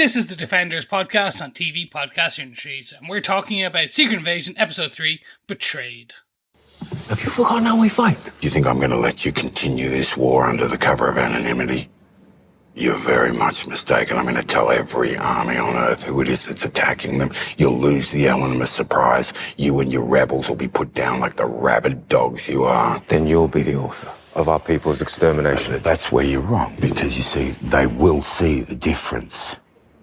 This is the Defenders podcast on TV Podcast Industries, and we're talking about Secret Invasion Episode 3, Betrayed. Have you forgotten how we fight? You think I'm going to let you continue this war under the cover of anonymity? You're very much mistaken. I'm going to tell every army on Earth who it is that's attacking them. You'll lose the element of surprise. You and your rebels will be put down like the rabid dogs you are. Then you'll be the author of our people's extermination. That's where you're wrong, because you see, they will see the difference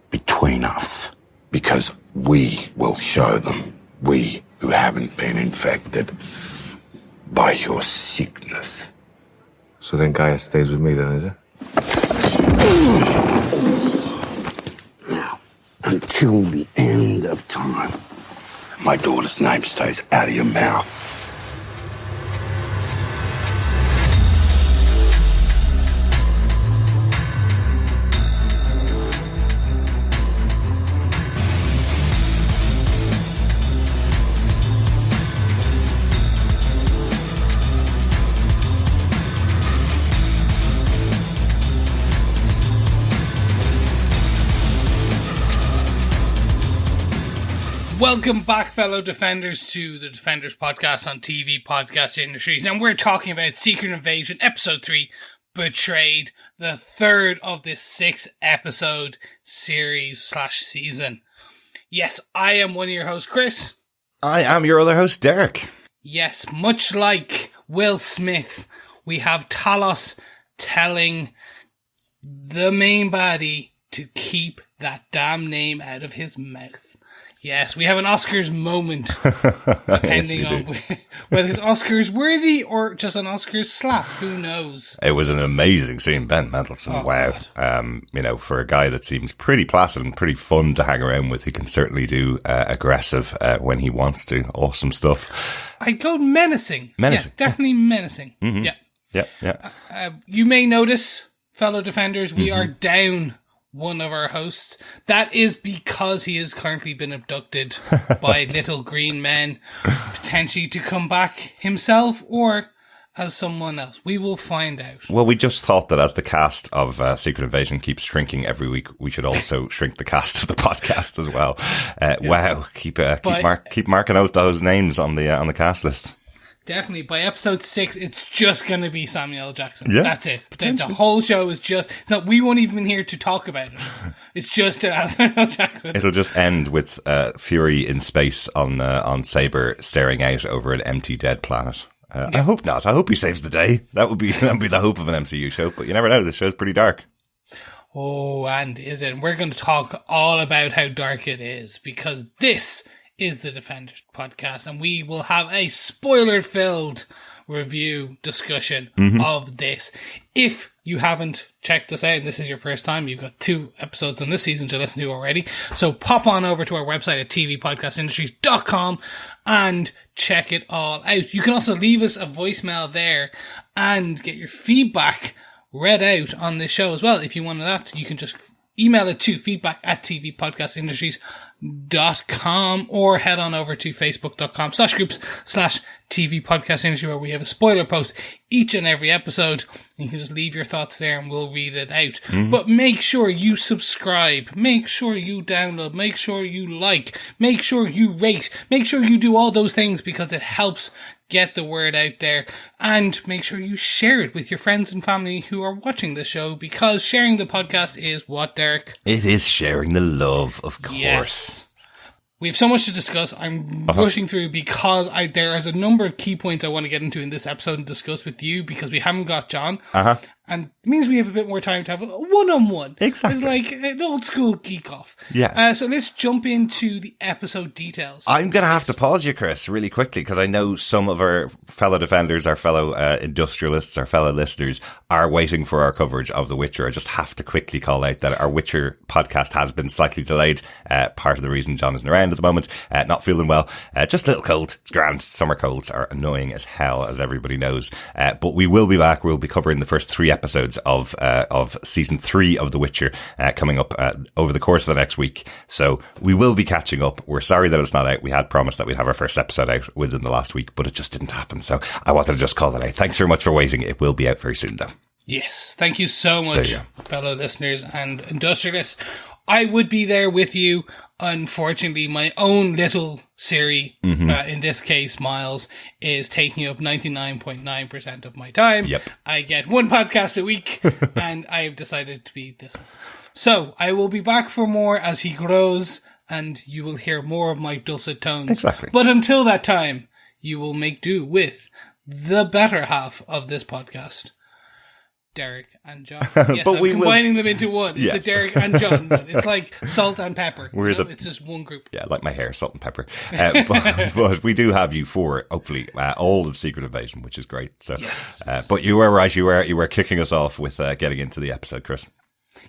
between us, because we will show them, we who haven't been infected by your sickness. So then Gaia stays with me then, is it? Now, until the end of time, my daughter's name stays out of your mouth. Welcome back, fellow Defenders, to the Defenders podcast on TV Podcast Industries, and we're talking about Secret Invasion Episode 3, Betrayed, the third of this 6-episode series/season. Yes, I am one of your hosts, Chris. I am your other host, Derek. Yes, much like Will Smith, we have Talos telling the main baddie to keep that damn name out of his mouth. Yes, we have an Oscars moment, depending on whether it's Oscars worthy or just an Oscars slap. Who knows? It was an amazing scene, Ben Mendelsohn. Oh, wow. For a guy that seems pretty placid and pretty fun to hang around with, he can certainly do aggressive when he wants to. Awesome stuff. I'd go menacing. Yes, definitely menacing. Mm-hmm. Yeah. You may notice, fellow Defenders, we are down one of our hosts. That is because he has currently been abducted by little green men, potentially to come back himself or as someone else. We will find out. Well, we just thought that as the cast of Secret Invasion keeps shrinking every week, we should also shrink the cast of the podcast as well. Wow, keep marking out those names on the cast list. Definitely. By episode 6, it's just going to be Samuel L. Jackson. Yeah, that's it. The whole show is just... No, we won't even here to talk about it. It's just Samuel L. Jackson. It'll just end with Fury in space on Saber staring out over an empty dead planet. I hope not. I hope he saves the day. That would be the hope of an MCU show. But you never know. This show's pretty dark. Oh, and is it? We're going to talk all about how dark it is, because this is the Defenders podcast, and we will have a spoiler-filled review discussion of this. If you haven't checked us out and this is your first time, you've got 2 episodes on this season to listen to already, so pop on over to our website at tvpodcastindustries.com and check it all out. You can also leave us a voicemail there and get your feedback read out on this show as well. If you want that, you can just email it to feedback@tvpodcastindustries.com or head on over to facebook.com/groups/TV Podcast Industry, where we have a spoiler post each and every episode. You can just leave your thoughts there and we'll read it out. But make sure you subscribe, make sure you download, make sure you like, make sure you rate, make sure you do all those things, because it helps get the word out there, and make sure you share it with your friends and family who are watching the show, because sharing the podcast is what, Derek? It is sharing the love, of course. Yes. We have so much to discuss. I'm rushing through because there is a number of key points I want to get into in this episode and discuss with you, because we haven't got John. And it means we have a bit more time to have a one-on-one. Exactly. It's like an old school geek off. Yeah. So let's jump into the episode details. I'm going to have to pause you, Chris, really quickly, because I know some of our fellow Defenders, our fellow industrialists, our fellow listeners are waiting for our coverage of The Witcher. I just have to quickly call out that our Witcher podcast has been slightly delayed. Part of the reason John isn't around at the moment, not feeling well, just a little cold. It's grand. Summer colds are annoying as hell, as everybody knows. But we will be back. We'll be covering the first 3 episodes of season 3 of The Witcher coming up over the course of the next week. So we will be catching up. We're sorry that it's not out. We had promised that we'd have our first episode out within the last week, but it just didn't happen. So I wanted to just call that out. Thanks very much for waiting. It will be out very soon, though. Yes, thank you so much, fellow listeners and industrialists. I would be there with you. Unfortunately, my own little Siri, in this case, Miles, is taking up 99.9% of my time. Yep. I get one podcast a week, and I've decided to be this one. So I will be back for more as he grows, and you will hear more of my dulcet tones. Exactly. But until that time, you will make do with the better half of this podcast. Derek and John. Yes, But I'm we combining them into one. It's a Yes. Derek and John. It's like salt and pepper. It's just one group. Yeah, like my hair, salt and pepper. But we do have you for, hopefully, all of Secret Invasion, which is great. So, Yes. But you were right. You were kicking us off with getting into the episode, Chris.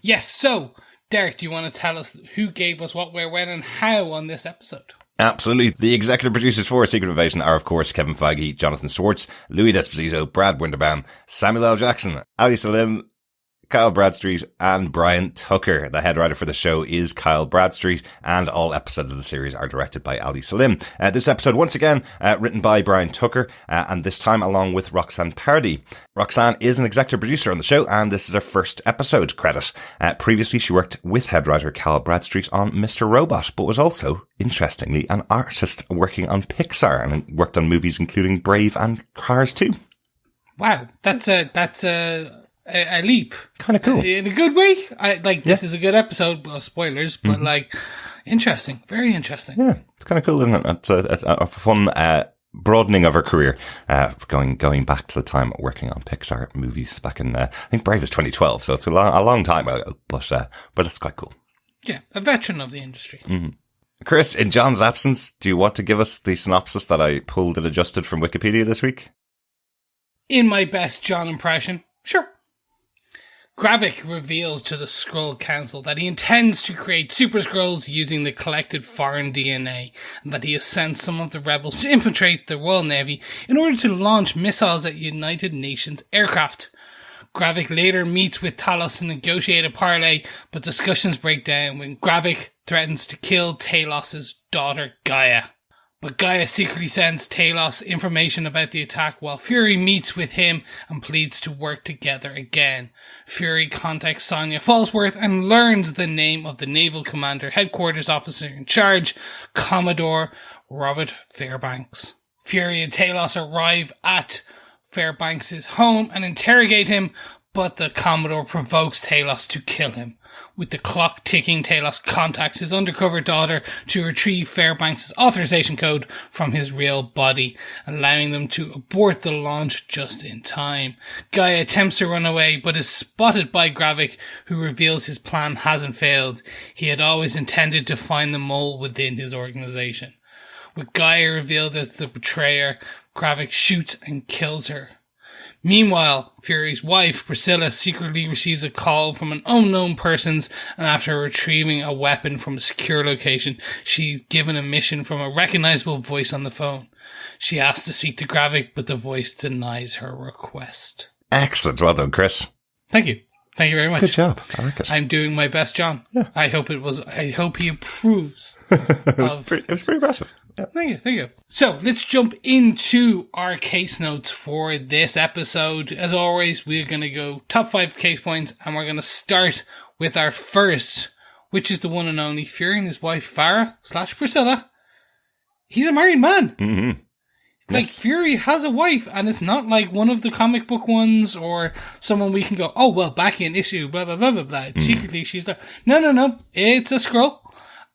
Yes. So, Derek, do you want to tell us who gave us what, where, when, and how on this episode? Absolutely. The executive producers for Secret Invasion are, of course, Kevin Feige, Jonathan Swartz, Louis D'Esposito, Brad Winderbaum, Samuel L. Jackson, Ali Selim, Kyle Bradstreet, and Brian Tucker. The head writer for the show is Kyle Bradstreet, and all episodes of the series are directed by Ali Selim. This episode, once again, written by Brian Tucker, and this time along with Roxanne Paredes. Roxanne is an executive producer on the show, and this is her first episode credit. Previously, she worked with head writer Kyle Bradstreet on Mr. Robot, but was also, interestingly, an artist working on Pixar, and worked on movies including Brave and Cars 2. Wow, that's a leap. Kind of cool. In a good way. This is a good episode, spoilers, but interesting. Very interesting. Yeah, it's kind of cool, isn't it? It's a fun broadening of her career, going back to the time working on Pixar movies back in, I think Brave is 2012, so it's a long time ago, but that's quite cool. Yeah, a veteran of the industry. Mm-hmm. Chris, in John's absence, do you want to give us the synopsis that I pulled and adjusted from Wikipedia this week? In my best John impression, sure. Gravik reveals to the Skrull Council that he intends to create Super Skrulls using the collected foreign DNA, and that he has sent some of the rebels to infiltrate the Royal Navy in order to launch missiles at United Nations aircraft. Gravik later meets with Talos to negotiate a parlay, but discussions break down when Gravik threatens to kill Talos' daughter Gaia. But Gaia secretly sends Talos information about the attack while Fury meets with him and pleads to work together again. Fury contacts Sonya Falsworth and learns the name of the Naval Commander Headquarters Officer in charge, Commodore Robert Fairbanks. Fury and Talos arrive at Fairbanks' home and interrogate him, but the Commodore provokes Talos to kill him. With the clock ticking, Talos contacts his undercover daughter to retrieve Fairbanks' authorization code from his real body, allowing them to abort the launch just in time. Gaia attempts to run away, but is spotted by Gravik, who reveals his plan hasn't failed. He had always intended to find the mole within his organization. With Gaia revealed as the betrayer, Gravik shoots and kills her. Meanwhile, Fury's wife, Priscilla, secretly receives a call from an unknown person, and after retrieving a weapon from a secure location, she's given a mission from a recognizable voice on the phone. She asks to speak to Gravik, but the voice denies her request. Excellent. Well done, Chris. Thank you. Thank you very much. Good job. I like it. I'm doing my best, John. Yeah. I hope he approves. It was pretty impressive. Yeah. Thank you. So let's jump into our case notes for this episode. As always, we're going to go top 5 case points, and we're going to start with our first, which is the one and only Fury and his wife Farah / Priscilla. He's a married man. Mm-hmm. Like, yes. Fury has a wife, and it's not like one of the comic book ones or someone we can go, oh, well, back in issue, blah, blah, blah, blah, blah. Secretly, she's like, no, it's a Skrull.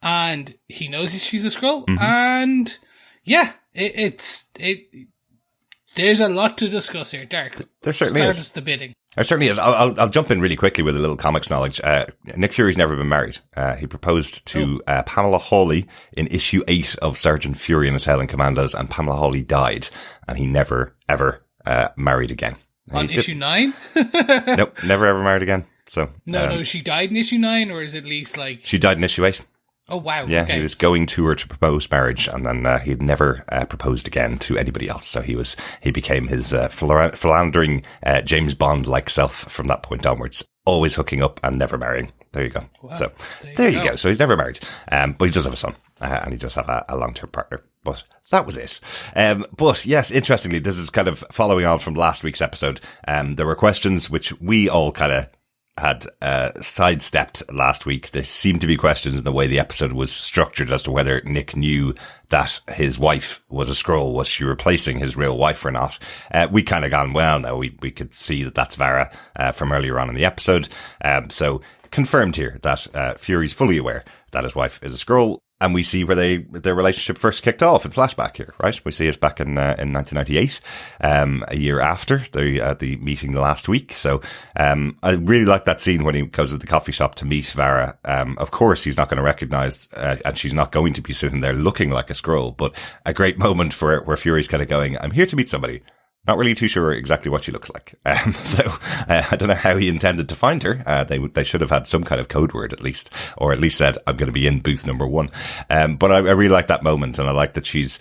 And he knows she's a Skrull. Mm-hmm. And, yeah, there's a lot to discuss here. Dark. There certainly is. Start us the bidding. There certainly is. I'll jump in really quickly with a little comics knowledge. Nick Fury's never been married. He proposed to Pamela Hawley in issue 8 of Sergeant Fury and his Howling Commandos, and Pamela Hawley died, and he never, ever married again. On issue 9? Nope, never ever married again. So No, she died in issue 9, or is it at least like... She died in issue 8. Oh, wow. Yeah, okay. He was going to her to propose marriage, and then he'd never proposed again to anybody else. So he became his philandering James Bond-like self from that point onwards. Always hooking up and never marrying. There you go. Wow. So there you go. So he's never married, but he does have a son, and he does have a long-term partner. But that was it. But yes, interestingly, this is kind of following on from last week's episode. There were questions which we all kind of had sidestepped last week. There seemed to be questions in the way the episode was structured as to whether Nick knew that his wife was a Skrull. Was she replacing his real wife or not? We kind of gone, well, no, we could see that that's Vara from earlier on in the episode. So confirmed here that Fury's fully aware that his wife is a Skrull. And we see where their relationship first kicked off in flashback here, right? We see it back in 1998, a year after the meeting last week. So I really like that scene when he goes to the coffee shop to meet Vara. Of course, he's not going to recognize, and she's not going to be sitting there looking like a Skrull, but a great moment where Fury's kind of going, I'm here to meet somebody. Not really too sure exactly what she looks like. So I don't know how he intended to find her. They should have had some kind of code word at least, or at least said, I'm going to be in booth number 1. But I really like that moment, and I like that she's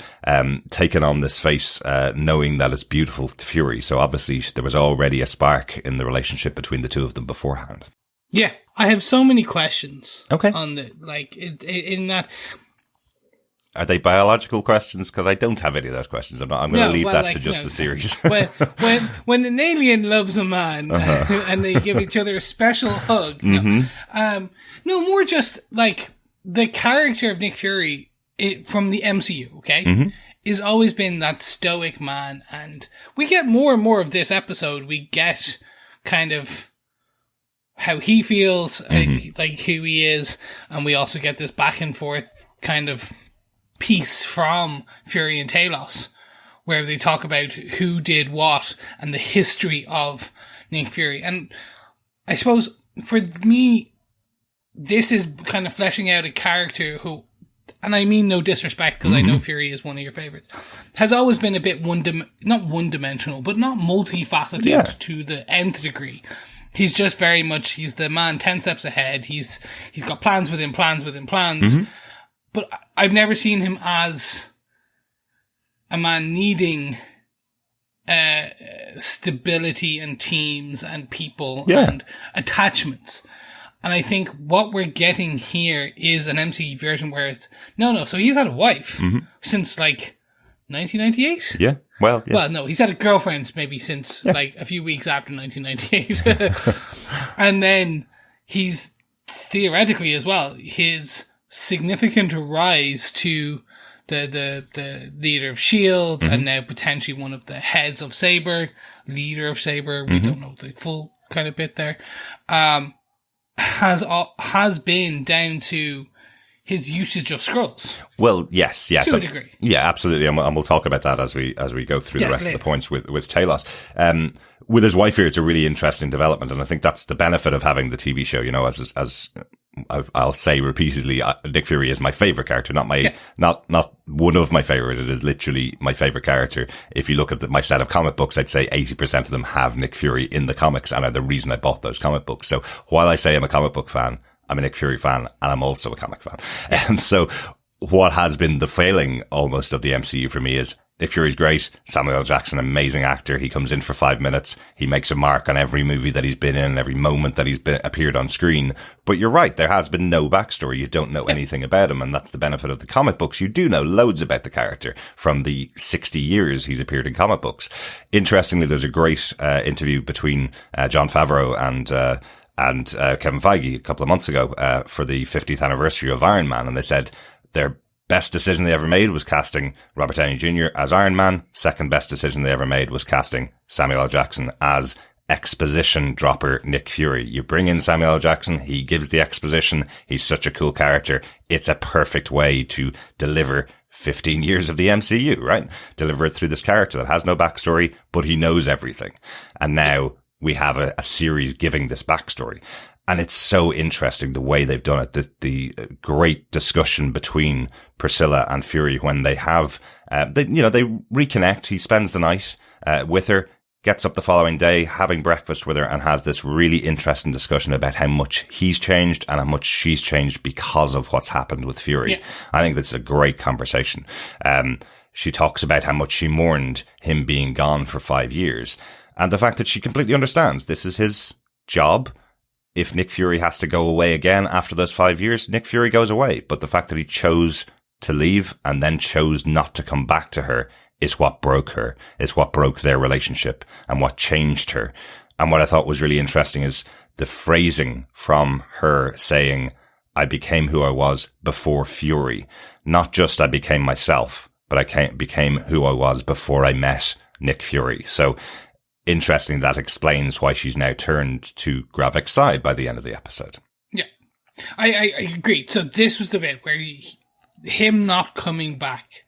taken on this face, knowing that it's beautiful to Fury. So obviously there was already a spark in the relationship between the two of them beforehand. Yeah, I have so many questions. Okay. On the in that. Are they biological questions? Because I don't have any of those questions. I'm going to leave that to just the series. when an alien loves a man and they give each other a special hug. Mm-hmm. No, more just like the character of Nick Fury from the MCU, okay? Mm-hmm. Is always been that stoic man. And we get more and more of this episode. We get kind of how he feels, like who he is. And we also get this back and forth kind of piece from Fury and Talos, where they talk about who did what and the history of Nick Fury. And I suppose for me, this is kind of fleshing out a character who, and I mean no disrespect because I know Fury is one of your favorites, has always been a bit not one-dimensional, but not multifaceted to the nth degree. He's just very much, he's the man 10 steps ahead. He's got plans within plans within plans. Mm-hmm. But I've never seen him as a man needing stability and teams and people and attachments. And I think what we're getting here is an MCU version where it's, no, so he's had a wife since like 1998? Yeah. Well, no, he's had a girlfriend maybe since like a few weeks after 1998. And then he's theoretically as well, his significant rise to the leader of S.H.I.E.L.D. and now potentially one of the heads of Saber, leader of Saber, we don't know the full kind of bit there, has been down to his usage of Skrulls. Well, yes. To a degree. Yeah, absolutely. And we'll talk about that as we go through the rest of the points with Talos. With his wife here, it's a really interesting development. And I think that's the benefit of having the TV show, as I'll say repeatedly, Nick Fury is my favorite character, not one of my favorite. It is literally my favorite character. If you look at my set of comic books, I'd say 80% of them have Nick Fury in the comics and are the reason I bought those comic books. So while I say I'm a comic book fan, I'm a Nick Fury fan, and I'm also a comic fan. So what has been the failing almost of the MCU for me is Nick Fury's great. Samuel L. Jackson, amazing actor. He comes in for 5 minutes. He makes a mark on every movie that he's been in, every moment that he's appeared on screen. But you're right. There has been no backstory. You don't know anything about him. And that's the benefit of the comic books. You do know loads about the character from the 60 years he's appeared in comic books. Interestingly, there's a great interview between Jon Favreau and Kevin Feige a couple of months ago for the 50th anniversary of Iron Man. And they said their best decision they ever made was casting Robert Downey Jr. as Iron Man. Second best decision they ever made was casting Samuel L. Jackson as exposition dropper Nick Fury. You bring in Samuel L. Jackson, he gives the exposition. He's such a cool character. It's a perfect way to deliver 15 years of the MCU, right? Deliver it through this character that has no backstory, but he knows everything. And now we have a series giving this backstory. And it's so interesting the way they've done it. The great discussion between Priscilla and Fury when they have, they reconnect. He spends the night with her, gets up the following day, having breakfast with her, and has this really interesting discussion about how much he's changed and how much she's changed because of what's happened with Fury. Yeah. I think that's a great conversation. She talks about how much she mourned him being gone for 5 years, and the fact that she completely understands this is his job. If Nick Fury has to go away again after those 5 years, Nick Fury goes away. But the fact that he chose to leave and then chose not to come back to her is what broke her, is what broke their relationship and what changed her. And what I thought was really interesting is the phrasing from her saying, I became who I was before Fury. Not just I became myself, but I became who I was before I met Nick Fury. So interesting, that explains why she's now turned to Gravik's side by the end of the episode. Yeah, I agree. So this was the bit where him not coming back.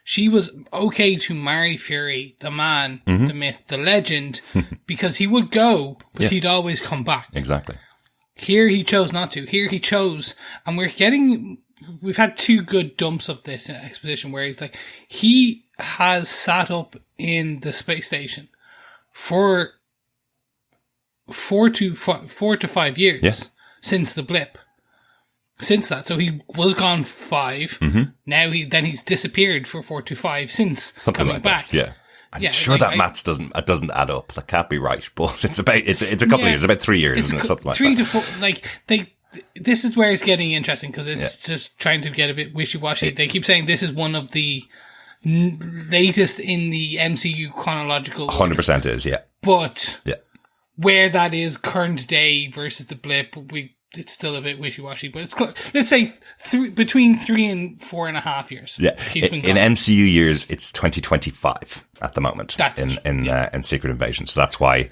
She was okay to marry Fury, the man, the myth, the legend, because he would go, but he'd always come back. Exactly. Here he chose not to. Here he chose, and we've had 2 good dumps of this in exposition where he's like, he has sat up in the space station for 4 to 5 years since the blip. Since that, so he was gone 5. Now he's disappeared for 4 to 5 since Something coming like back. That. Yeah, I'm sure that maths doesn't add up. That can't be right, but it's a couple of years, about 3 years, isn't it? Something like 3 that. to 4. Like this is where it's getting interesting because it's just trying to get a bit wishy-washy. They keep saying this is one of the latest in the MCU chronological. 100% is, yeah. But where that is current day versus the blip, it's still a bit wishy-washy, but it's let's say between 3 and 4.5 years. Yeah, in MCU years, it's 2025 at the moment. That's in Secret Invasion. So that's why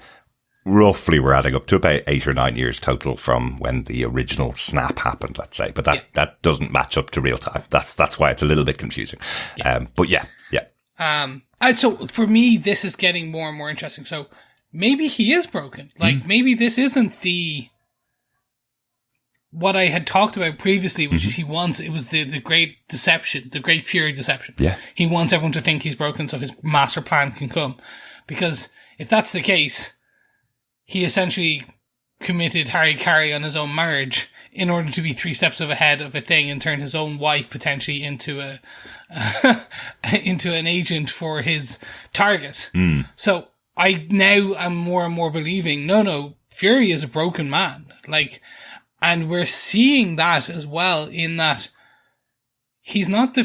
roughly we're adding up to about 8 or 9 years total from when the original snap happened. Let's say, but that doesn't match up to real time. That's why it's a little bit confusing. But yeah. And so for me, this is getting more and more interesting. So maybe he is broken. Like maybe this isn't what I had talked about previously, which is it was the great deception, the great Fury deception. Yeah. He wants everyone to think he's broken so his master plan can come. Because if that's the case, he essentially committed Harry on his own marriage in order to be 3 steps ahead of a thing and turn his own wife potentially into into an agent for his target. So I now am more and more believing, no, Fury is a broken man. And we're seeing that as well in that he's not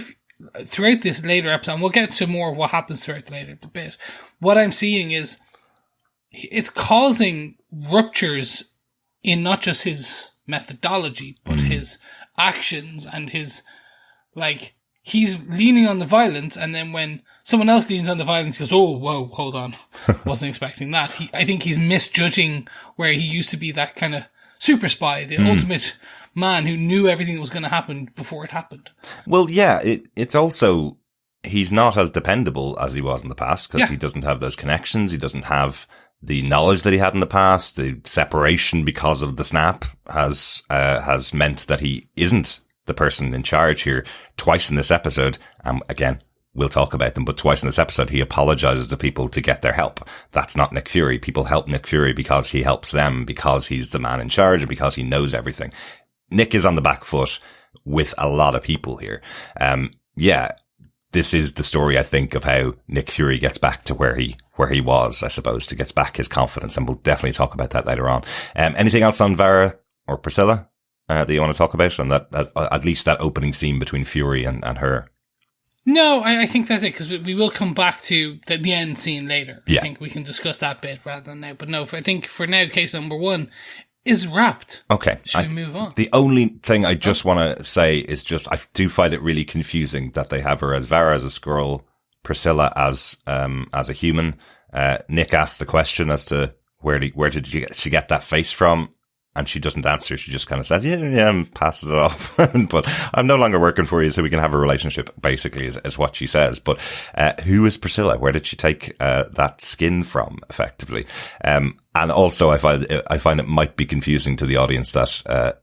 throughout this later episode, and we'll get to more of what happens throughout the later bit. What I'm seeing is it's causing ruptures in not just his methodology, but his actions and his, he's leaning on the violence, and then when someone else leans on the violence, he goes, oh, whoa, hold on. Wasn't expecting that. I think he's misjudging where he used to be that kind of super spy, the ultimate man who knew everything that was going to happen before it happened. Well, yeah, it's also, he's not as dependable as he was in the past because he doesn't have those connections. He doesn't have the knowledge that he had in the past. The separation because of the snap has meant that he isn't the person in charge here. Twice in this episode, again, we'll talk about them, but twice in this episode, he apologizes to people to get their help. That's not Nick Fury. People help Nick Fury because he helps them, because he's the man in charge, and because he knows everything. Nick is on the back foot with a lot of people here. This is the story, I think, of how Nick Fury gets back to where he was, I suppose, to gets back his confidence, and we'll definitely talk about that later on. Anything else on Vera or Priscilla that you want to talk about, and that at least that opening scene between Fury and her? No, I think that's it, because we will come back to the end scene later. I think we can discuss that bit rather than now. But no, I think for now, case number 1 is wrapped. Okay. Should we move on? The only thing I just want to say is I do find it really confusing that they have her as Vera as a Skrull, Priscilla as a human. Nick asks the question as to where did she get that face from? And she doesn't answer. She just kind of says, yeah, and passes it off. But I'm no longer working for you, so we can have a relationship, basically, is what she says. But who is Priscilla? Where did she take that skin from, effectively? And also, I find it might be confusing to the audience that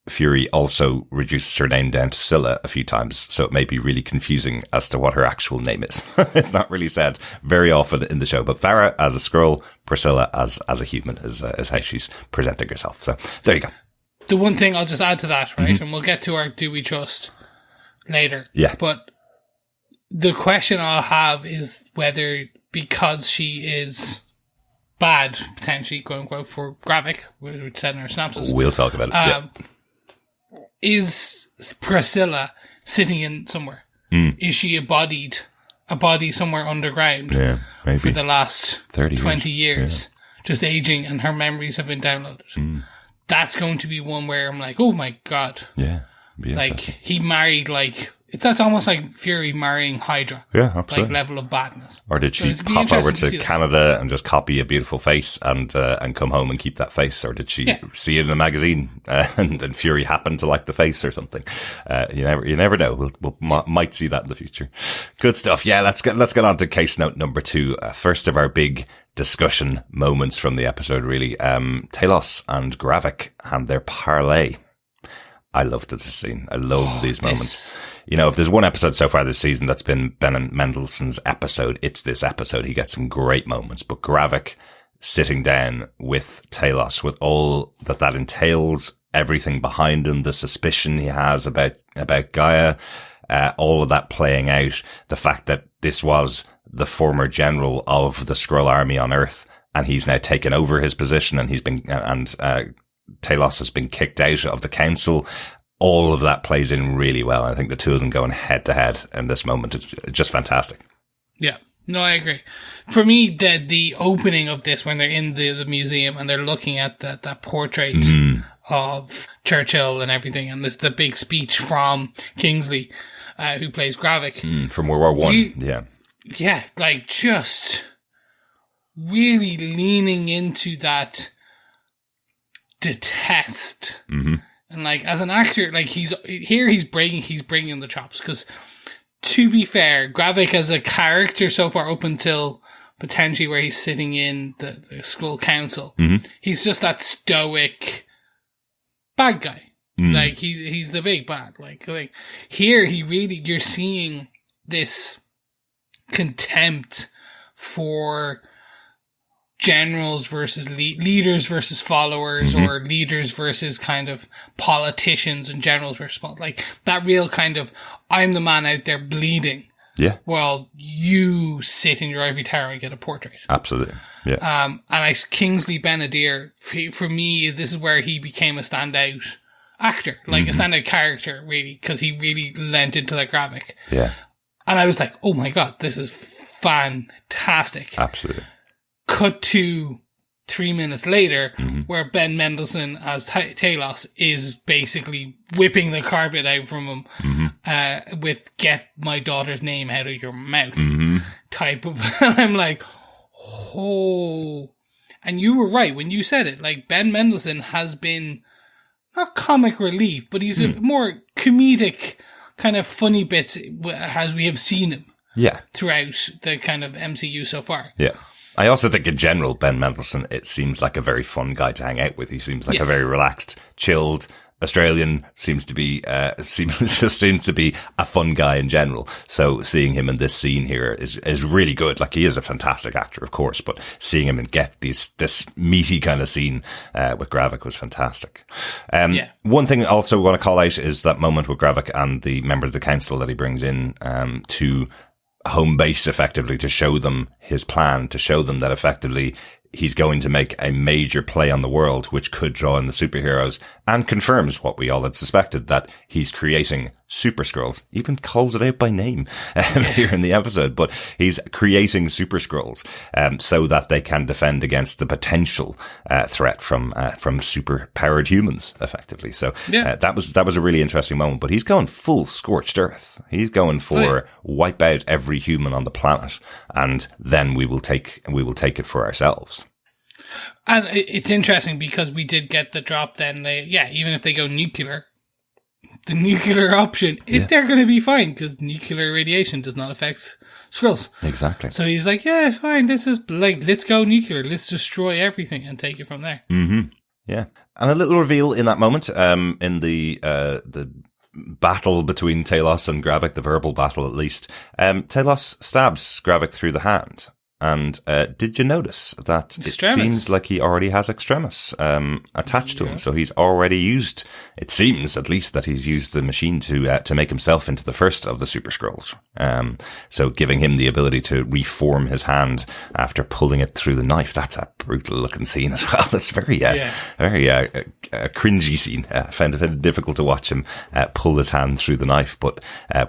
Fury also reduces her name down to Scylla a few times, so it may be really confusing as to what her actual name is. It's not really said very often in the show, but Farah as a Skrull, Priscilla as a human is how she's presenting herself. So there you go. The one thing I'll just add to that, right, and we'll get to our do we trust later. Yeah. But the question I'll have is whether, because she is bad, potentially, quote unquote, for Gravik, which we said in our synopsis. We'll talk about it. Is Priscilla sitting in somewhere? Is she a body somewhere underground maybe. for the last 20 years, just aging, and her memories have been downloaded? that's going to be one where I'm like, oh my God. Yeah. Like, he married, like, that's almost like Fury marrying Hydra. Yeah, absolutely. Like, level of badness. Or did she pop over to Canada and just copy a beautiful face and come home and keep that face? Or did she see it in a magazine and Fury happened to like the face or something? You never know. Might see that in the future. Good stuff. Yeah, let's get on to case note number 2. First of our big discussion moments from the episode, really. Talos and Gravik and their parlay. I loved this scene. I love these moments. You know, if there's one episode so far this season that's been Ben Mendelsohn's episode, it's this episode. He gets some great moments. But Gravik sitting down with Talos, with all that entails, everything behind him, the suspicion he has about Gaia, all of that playing out, the fact that this was the former general of the Skrull army on Earth, and he's now taken over his position, and Talos has been kicked out of the council. All of that plays in really well. I think the two of them going head to head in this moment is just fantastic. Yeah, no, I agree. For me, the opening of this, when they're in the museum and they're looking at that portrait of Churchill and everything, and there's the big speech from Kingsley, who plays Gravik. From World War I, yeah. Yeah, like just really leaning into that detest. Mm-hmm. And like, as an actor, like he's bringing the chops, because to be fair, Gravik as a character so far up until potentially where he's sitting in the Skrull Council, he's just that stoic bad guy. Like he's the big bad. Like here you're seeing this contempt for generals versus leaders versus followers, or leaders versus kind of politicians, and generals versus like that real kind of, I'm the man out there bleeding. Yeah. While you sit in your ivory tower and get a portrait. Absolutely. Yeah. And Kingsley Ben-Adir, for me, this is where he became a standout actor, like a standout character, really, because he really lent into the Gravik. Yeah. And I was like, oh my God, this is fantastic. Absolutely. Cut to 3 minutes later, where Ben Mendelsohn as Talos is basically whipping the carpet out from him with "get my daughter's name out of your mouth" type of. And I'm like, oh. And you were right when you said it. Like, Ben Mendelsohn has been not comic relief, but he's a more comedic, kind of funny bits as we have seen him. Yeah. Throughout the kind of MCU so far. Yeah. I also think in general, Ben Mendelsohn, it seems like a very fun guy to hang out with. He seems like a very relaxed, chilled Australian, seems to be a fun guy in general. So seeing him in this scene here is really good. Like, he is a fantastic actor, of course, but seeing him and get this meaty kind of scene with Gravik was fantastic. One thing I also want to call out is that moment with Gravik and the members of the council that he brings in to home base, effectively, to show them his plan, to show them that effectively he's going to make a major play on the world, which could draw in the superheroes, and confirms what we all had suspected, that he's creating Super Skrulls. Even calls it out by name here in the episode, but he's creating Super Skrulls so that they can defend against the potential threat from super powered humans, effectively. So that was a really interesting moment. But he's going full scorched earth. He's going for wipe out every human on the planet, and then we will take it for ourselves. And it's interesting because we did get the drop then. Even if they go nuclear, the nuclear option, they're going to be fine because nuclear radiation does not affect Skrulls. Exactly. So he's like, yeah, fine. This is like, let's go nuclear. Let's destroy everything and take it from there. Mm-hmm. Yeah. And a little reveal in that moment, in the battle between Talos and Gravik, the verbal battle at least. Talos stabs Gravik through the hand. And did you notice that it seems like he already has Extremis attached to him? So he's already used, it seems at least, that he's used the machine to make himself into the first of the Super Skrulls. So giving him the ability to reform his hand after pulling it through the knife. That's a brutal looking scene as well. It's very cringy scene. I found it difficult to watch him pull his hand through the knife, but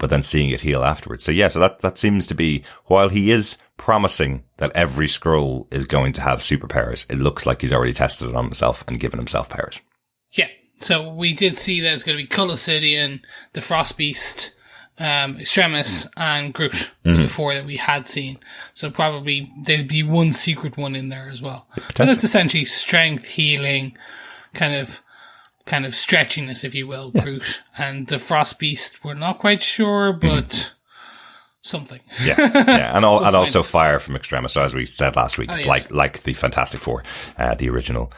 then seeing it heal afterwards. So that seems to be, while he is promising that every Skrull is going to have superpowers, it looks like he's already tested it on himself and given himself powers. Yeah. So we did see that it's going to be Colossidian, the Frost Beast, Extremis, and Groot, the 4 that we had seen. So probably there'd be one secret one in there as well. But that's essentially strength, healing, kind of stretchiness, if you will, Groot. And the Frost Beast, we're not quite sure, but something. And also fire from Extremis. So as we said last week, like the Fantastic Four, the original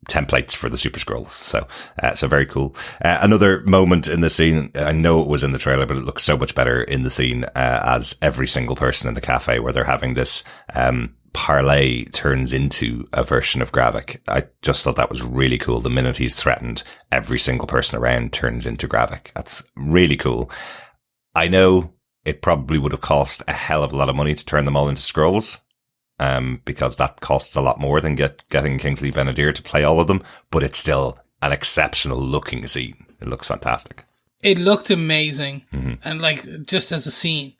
templates for the Super Skrulls. So very cool. Another moment in the scene, I know it was in the trailer, but it looks so much better in the scene, as every single person in the cafe where they're having this, parlay turns into a version of Gravik. I just thought that was really cool. The minute he's threatened, every single person around turns into Gravik. That's really cool. I know it probably would have cost a hell of a lot of money to turn them all into Skrulls. Because that costs a lot more than getting Kingsley Ben-Adir to play all of them, but it's still an exceptional looking scene. It looks fantastic. It looked amazing, and just as a scene.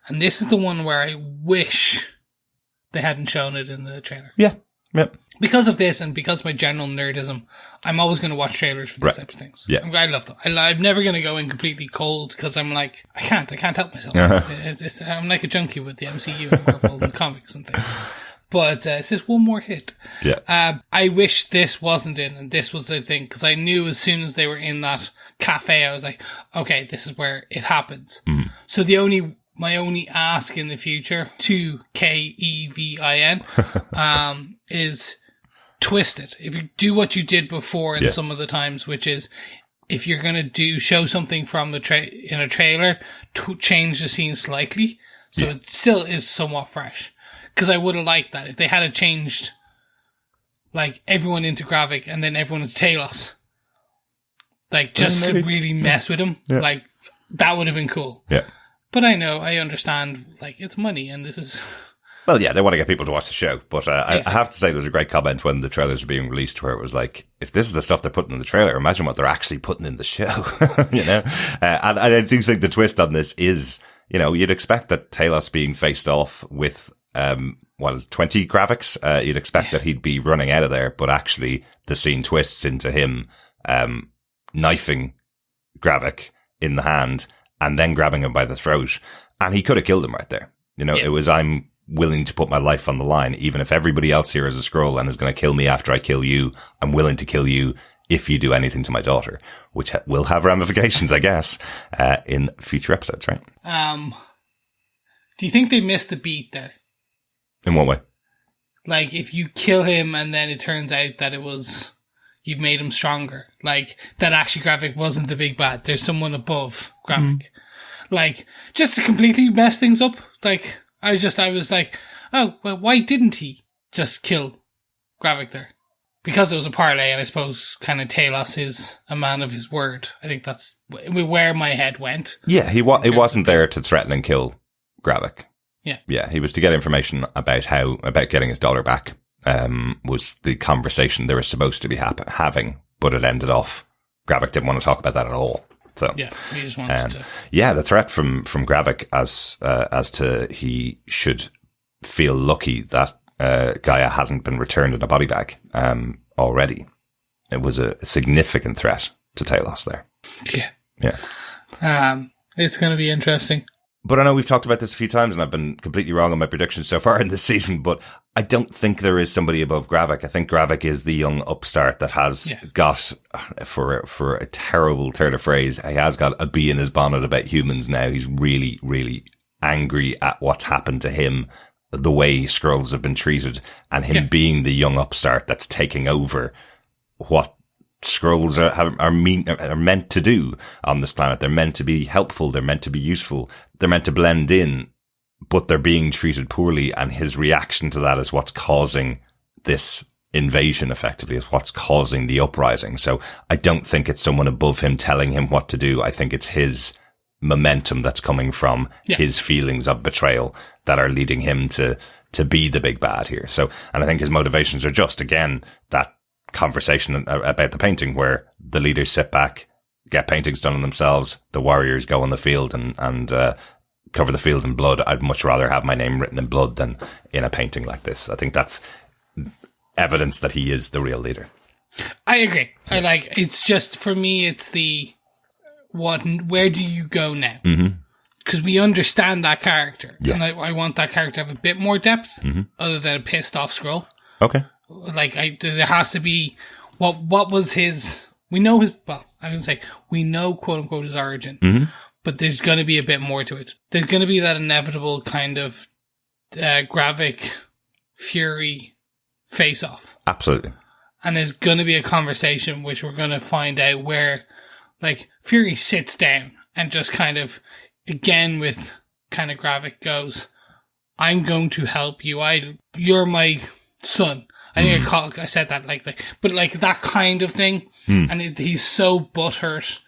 And this is the one where I wish they hadn't shown it in the trailer. Yeah. Because of this and because of my general nerdism, I'm always going to watch trailers for these types of things. Yeah. I love them. I'm never going to go in completely cold because I'm like, I can't help myself. I'm like a junkie with the MCU and Marvel and comics and things. But it's just one more hit. Yeah. I wish this wasn't in, and this was the thing, because I knew as soon as they were in that cafe, I was like, okay, this is where it happens. So my only ask in the future to Kevin is twist it. If you do what you did before in some of the times, which is if you're going to show something from the in a trailer, to change the scene slightly so it still is somewhat fresh. Because I would have liked that if they had changed like everyone into Gravik and then everyone into Talos, like just to really mess with him. Like that would have been cool. Yeah. But I understand, like, it's money, and this is... Well, yeah, they want to get people to watch the show, but I have to say there was a great comment when the trailers were being released where it was like, if this is the stuff they're putting in the trailer, imagine what they're actually putting in the show, you know? And I do think the twist on this is, you'd expect that Talos being faced off with, 20 Graviks? You'd expect that he'd be running out of there, but actually the scene twists into him knifing Gravik in the hand and then grabbing him by the throat. And he could have killed him right there. It was, I'm willing to put my life on the line. Even if everybody else here is a Skrull and is going to kill me after I kill you, I'm willing to kill you if you do anything to my daughter, which will have ramifications, I guess, in future episodes, right? Do you think they missed the beat there? In what way? Like, if you kill him and then it turns out that you've made him stronger. Like, that actually Gravik wasn't the big bad. There's someone above Gravik. Like, just to completely mess things up. Like, I was like, oh, well, why didn't he just kill Gravik there? Because it was a parlay, and I suppose kind of Talos is a man of his word. I think that's where my head went. Yeah, he wasn't there to threaten and kill Gravik. Yeah. Yeah, he was to get information about getting his daughter back. Was the conversation they were supposed to be having, but it ended off. Gravik didn't want to talk about that at all. So yeah, he just wanted to. Yeah, the threat from Gravik as to he should feel lucky that Gaia hasn't been returned in a body bag already. It was a significant threat to Talos there. Yeah. It's going to be interesting. But I know we've talked about this a few times and I've been completely wrong on my predictions so far in this season, but I don't think there is somebody above Gravik. I think Gravik is the young upstart that has got, for a terrible turn of phrase, he has got a bee in his bonnet about humans now. He's really, really angry at what's happened to him, the way Skrulls have been treated, and him being the young upstart that's taking over what Skrulls are meant to do on this planet. They're meant to be helpful. They're meant to be useful. They're meant to blend in, but they're being treated poorly. And his reaction to that is what's causing this invasion, effectively, is what's causing the uprising. So I don't think it's someone above him telling him what to do. I think it's his momentum that's coming from his feelings of betrayal that are leading him to be the big bad here. So, and I think his motivations are just, again, that conversation about the painting where the leaders sit back, get paintings done on themselves, the warriors go on the field and cover the field in blood. I'd much rather have my name written in blood than in a painting like this. I think that's evidence that he is the real leader. I agree. It's just, for me, it's where do you go now? Because we understand that character. Yeah. And I want that character to have a bit more depth other than a pissed off Skrull. Okay. There has to be, what was his, we know quote unquote his origin, but there's going to be a bit more to it. There's going to be that inevitable kind of Gravik Fury face off. Absolutely. And there's going to be a conversation which we're going to find out where, Fury sits down and just kind of, again with kind of Gravik goes, I'm going to help you. You're my son. I think I said that but that kind of thing. And he's so butthurt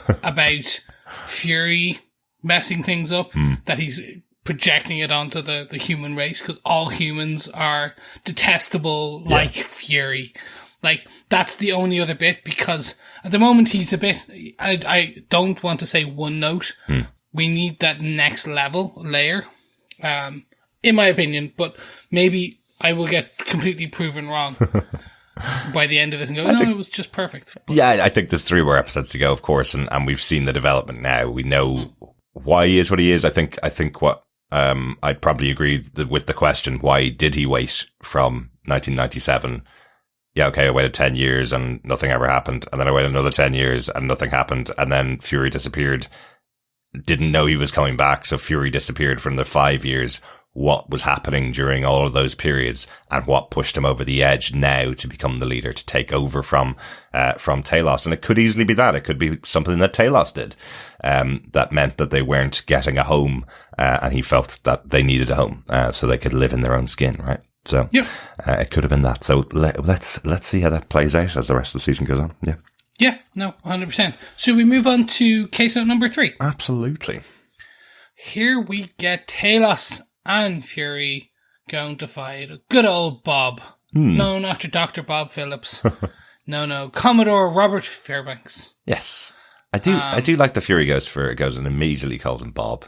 about Fury messing things up that he's projecting it onto the human race, because all humans are detestable like Fury. That's the only other bit, because at the moment he's a bit, I don't want to say one note. We need that next layer, in my opinion, but maybe I will get completely proven wrong by the end of this and go, it was just perfect. But, yeah, I think there's 3 more episodes to go, of course, and we've seen the development now. We know why he is what he is. I think what I'd probably agree with the question, why did he wait from 1997? Yeah, okay, I waited 10 years and nothing ever happened. And then I waited another 10 years and nothing happened. And then Fury disappeared. Didn't know he was coming back. So Fury disappeared from the 5 years. What was happening during all of those periods, and what pushed him over the edge now to become the leader, to take over from Talos. And it could easily be that. It could be something that Talos did, that meant that they weren't getting a home, and he felt that they needed a home, so they could live in their own skin, right? So, it could have been that. So let's see how that plays out as the rest of the season goes on. Yeah. Yeah, no, 100%. Should we move on to case note number 3? Absolutely. Here we get Talos and Fury going to fight good old Bob. No, not your Dr. Bob Phillips. No, Commodore Robert Fairbanks. Yes. I do like the Fury goes and immediately calls him Bob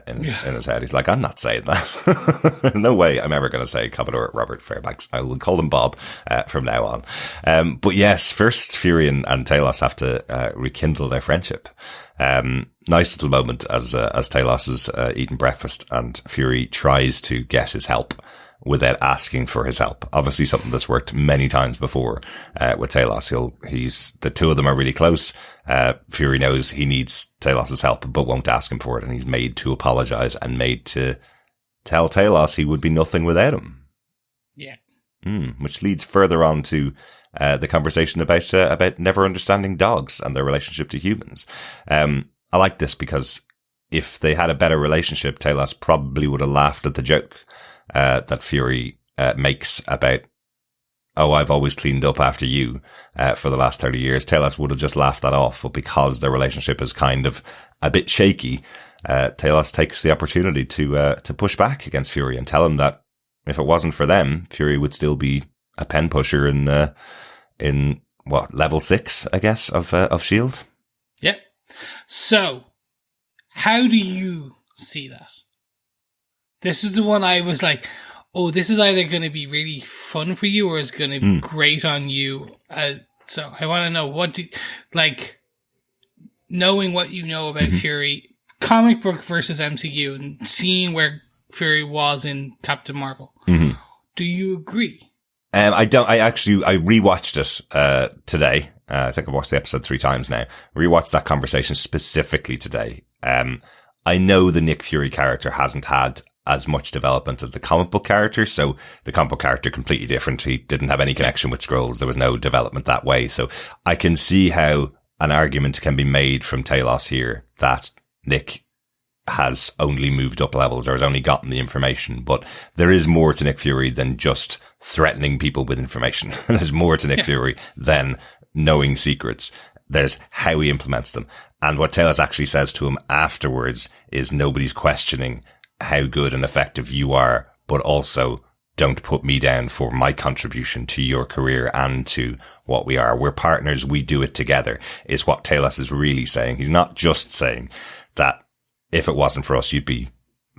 in his head. He's like, I'm not saying that. No way I'm ever going to say Commodore Robert Fairbanks. I will call him Bob from now on. But yes, first Fury and Talos have to rekindle their friendship. Nice little moment as Talos is eating breakfast and Fury tries to get his help without asking for his help. Obviously something that's worked many times before with Talos. The two of them are really close. Fury knows he needs Talos's help but won't ask him for it, and he's made to apologize and made to tell Talos he would be nothing without him. Yeah. Which leads further on to the conversation about never understanding dogs and their relationship to humans. I like this because if they had a better relationship, Talos probably would have laughed at the joke that Fury makes about, oh, I've always cleaned up after you for the last 30 years. Talos would have just laughed that off, but because their relationship is kind of a bit shaky, Talos takes the opportunity to push back against Fury and tell him that if it wasn't for them, Fury would still be a pen pusher in what, level 6, I guess, of S.H.I.E.L.D. Yeah. So, how do you see that? This is the one I was like, oh, this is either going to be really fun for you or it's going to be great on you. So I want to know knowing what you know about Fury, comic book versus MCU, and seeing where Fury was in Captain Marvel. Do you agree? I don't. I rewatched it today. I think I've watched the episode 3 times now. Rewatched that conversation specifically today. I know the Nick Fury character hasn't had as much development as the comic book character, so the comic book character completely different. He didn't have any connection with Skrulls. There was no development that way. So I can see how an argument can be made from Talos here that Nick has only moved up levels or has only gotten the information, but there is more to Nick Fury than just threatening people with information. There's more to Nick Fury than knowing secrets. There's how he implements them. And what Talos actually says to him afterwards is nobody's questioning how good and effective you are, but also don't put me down for my contribution to your career and to what we are. We're partners. We do it together is what Talos is really saying. He's not just saying that if it wasn't for us, you'd be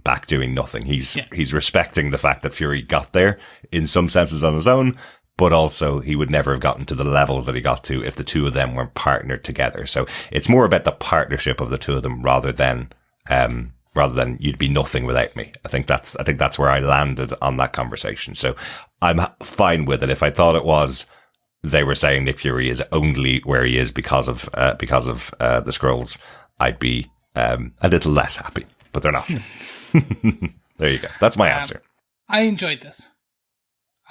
back doing nothing. He's respecting the fact that Fury got there in some senses on his own, but also he would never have gotten to the levels that he got to if the two of them weren't partnered together. So it's more about the partnership of the two of them rather than you'd be nothing without me. I think that's where I landed on that conversation. So I'm fine with it. If I thought it was, they were saying Nick Fury is only where he is because of the Skrulls, I'd be a little less happy, but they're not. There you go. That's my answer. I enjoyed this.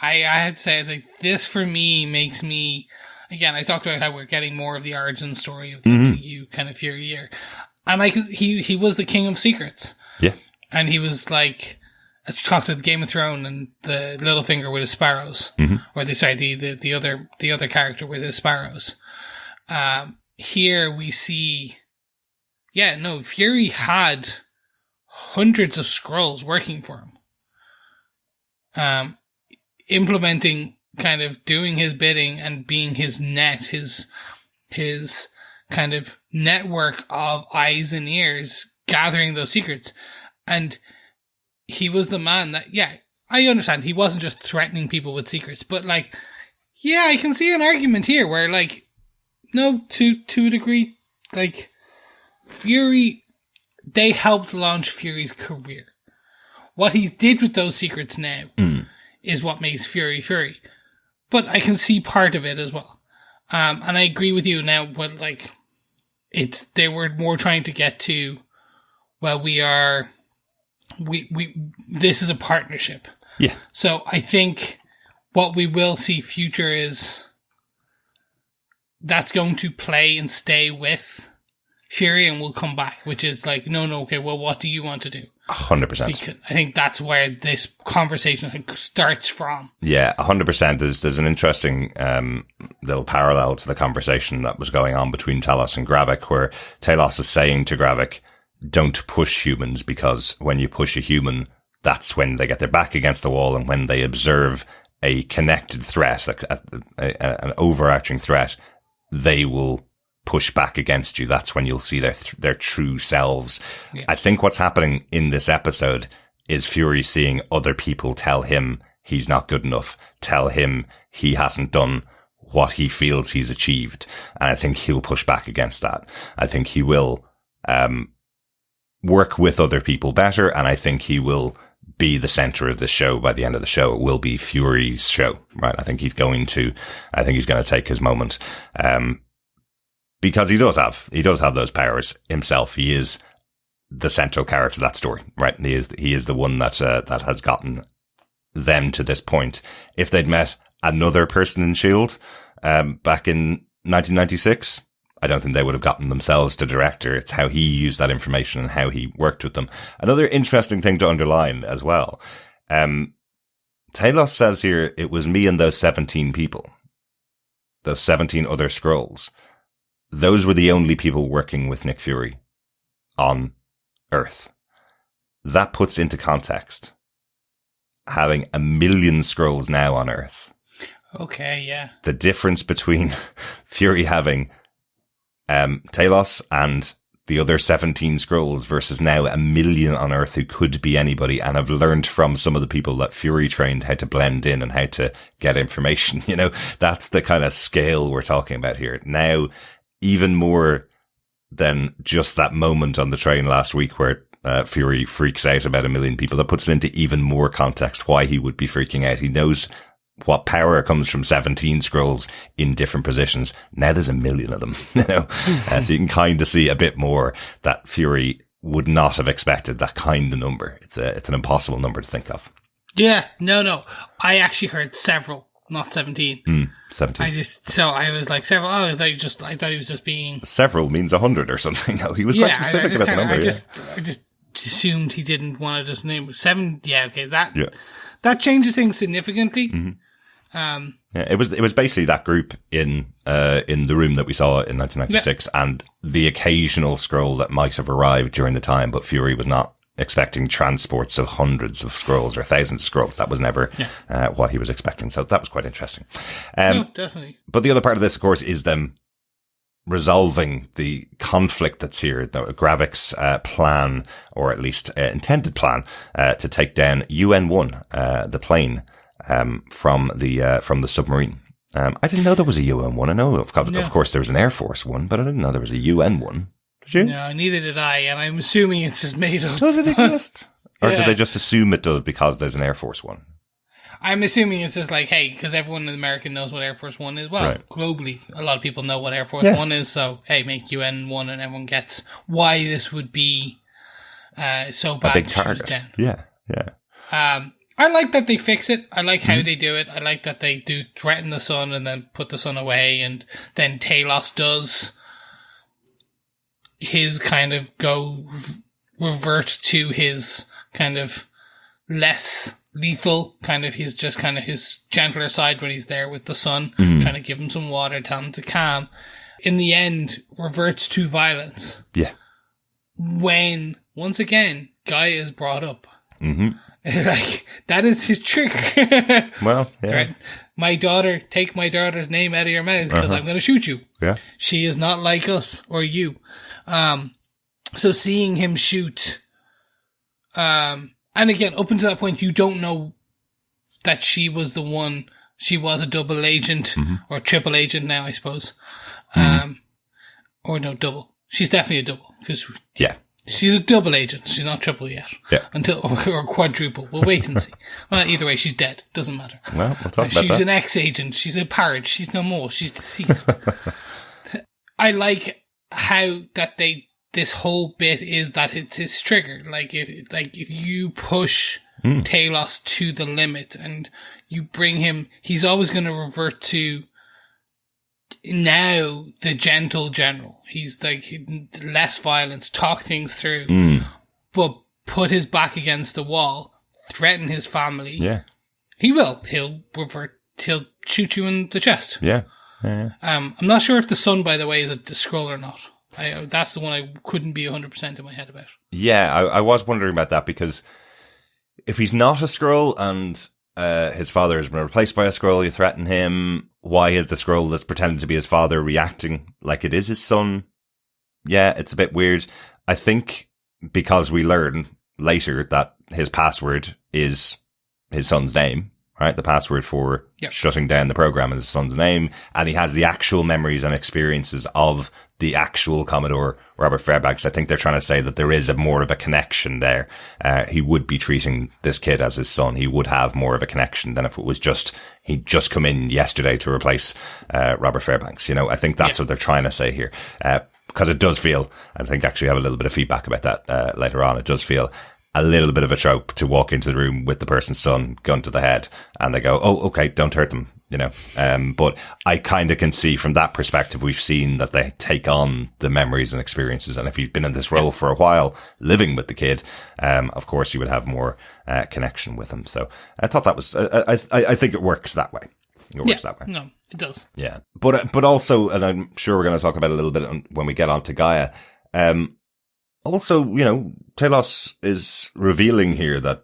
I had to say, like, this for me makes me, again, I talked about how we're getting more of the origin story of the MCU kind of Fury here. And like, he was the king of secrets. Yeah. And he was like, as we talked about Game of Thrones and the Littlefinger with his sparrows, or the other character with his sparrows. Here we see, Fury had hundreds of Skrulls working for him, implementing, kind of doing his bidding and being his net, his kind of network of eyes and ears, gathering those secrets. And he was the man that, I understand he wasn't just threatening people with secrets, but like, I can see an argument here where, like, no, to a degree, like, Fury, they helped launch Fury's career. What he did with those secrets now is what makes Fury Fury. But I can see part of it as well. And I agree with you now, but like, they were more trying to get to, well, this is a partnership. Yeah. So I think what we will see future is that's going to play and stay with Fury and will come back, which is like, no, okay, well, what do you want to do? 100%. Because I think that's where this conversation starts from. Yeah, 100%. There's an interesting little parallel to the conversation that was going on between Talos and Gravik, where Talos is saying to Gravik, don't push humans, because when you push a human, that's when they get their back against the wall, and when they observe a connected threat, an overarching threat, they will push back against you. That's when you'll see their true selves. Yeah. I think what's happening in this episode is Fury seeing other people tell him he's not good enough, tell him he hasn't done what he feels he's achieved. And I think he'll push back against that. I think he will work with other people better, and I think he will be the center of the show by the end of the show. It will be Fury's show, right? I think he's going to take his moment. Because he does have those powers himself. He is the central character of that story, right? He is the one that has gotten them to this point. If they'd met another person in S.H.I.E.L.D. Back in 1996, I don't think they would have gotten themselves to director. It's how he used that information and how he worked with them. Another interesting thing to underline as well. Talos says here, it was me and those 17 people, those 17 other Skrulls. Those were the only people working with Nick Fury on Earth. That puts into context having 1 million Skrulls now on Earth. Okay, yeah. The difference between Fury having Talos and the other 17 Skrulls versus now 1 million on Earth who could be anybody, and have learned from some of the people that Fury trained how to blend in and how to get information. You know, that's the kind of scale we're talking about here. Now, even more than just that moment on the train last week where Fury freaks out about 1 million people, that puts it into even more context why he would be freaking out. He knows what power comes from 17 Skrulls in different positions. Now there's 1 million of them, you know. So you can kind of see a bit more that Fury would not have expected that kind of number. It's an impossible number to think of. Yeah, no. I actually heard several. Not 17. 17. I was like several. Oh, I thought he was just being. Several means 100 or something. No, he was quite specific about the number. I just assumed he didn't want to just name 7. Yeah, okay. That changes things significantly. Mm-hmm. It was basically that group in the room that we saw in 1996, and the occasional Skrull that might have arrived during the time, but Fury was not expecting transports of hundreds of Skrulls or thousands of Skrulls. That was never what he was expecting. So that was quite interesting. No, definitely. But the other part of this, of course, is them resolving the conflict that's here. Gravik's plan, or at least intended plan, to take down UN-1, the plane from the submarine. I didn't know there was a UN one. I know, of course, there was an Air Force one, but I didn't know there was a UN one. Did you? No, neither did I, and I'm assuming it's just made up. Does it exist? Or Yeah. do they just assume it does because there's an Air Force one? I'm assuming it's just like, hey, because everyone in America knows what Air Force One is. Well, Right. globally, a lot of people know what Air Force Yeah. One is. So, hey, make UN one, and everyone gets why this would be so bad. A big to shoot target. down. Yeah. I like that they fix it. I like how they do it. I like that they do threaten the sun and then put the sun away, and then Talos does his kind of revert to his kind of less lethal, kind of his gentler side when he's there with the sun, trying to give him some water, tell him to calm. In the end, reverts to violence Yeah. when, once again, Guy is brought up. Mm-hmm. Like, that is his trigger. Well, yeah. Right. My daughter, take my daughter's name out of your mouth because I'm going to shoot you. Yeah. She is not like us or you. So seeing him shoot, and again, up until that point, you don't know that she was the one. She was a double agent or triple agent now, I suppose. Or no, double. She's definitely a double because Yeah. she's a double agent. She's not triple yet. Yeah. Or quadruple. We'll wait and see. Well, either way, she's dead. Doesn't matter. Well, we'll talk about She's that. an ex-agent. She's a pirate. She's no more. She's deceased. I like how that this whole bit is that it's his trigger. Like if you push Talos to the limit and you bring him, he's always going to revert to now the gentle general. He's like less violence, talk things through, but put his back against the wall, threaten his family. Yeah. He will. He'll revert. He'll shoot you in the chest. Yeah. I'm not sure if the sun, by the way, is a Skrull or not. That's the one I couldn't be 100% in my head about. Yeah, I was wondering about that because if he's not a Skrull and his father has been replaced by a Skrull, you threaten him. Why is the Skrull that's pretending to be his father reacting like it is his son? Yeah, it's a bit weird. I think because we learn later that his password is his son's name, right? The password for shutting down the program is his son's name, and he has the actual memories and experiences of the actual Commodore Robert Fairbanks. I think they're trying to say that there is more of a connection there. He would be treating this kid as his son. He would have more of a connection than if it was just, he'd just come in yesterday to replace Robert Fairbanks. You know, I think that's what they're trying to say here. Because it does feel, I think actually have a little bit of feedback about that later on. It does feel a little bit of a trope to walk into the room with the person's son, gun to the head, and they go, oh, okay, don't hurt them, you know. But I kind of can see from that perspective, we've seen that they take on the memories and experiences. And if you've been in this role for a while, living with the kid, of course you would have more connection with him. So I thought that was, I think it works that way. It works that way. No, it does. Yeah. But also, and I'm sure we're going to talk about it a little bit when we get on to Gaia, also, you know, Talos is revealing here that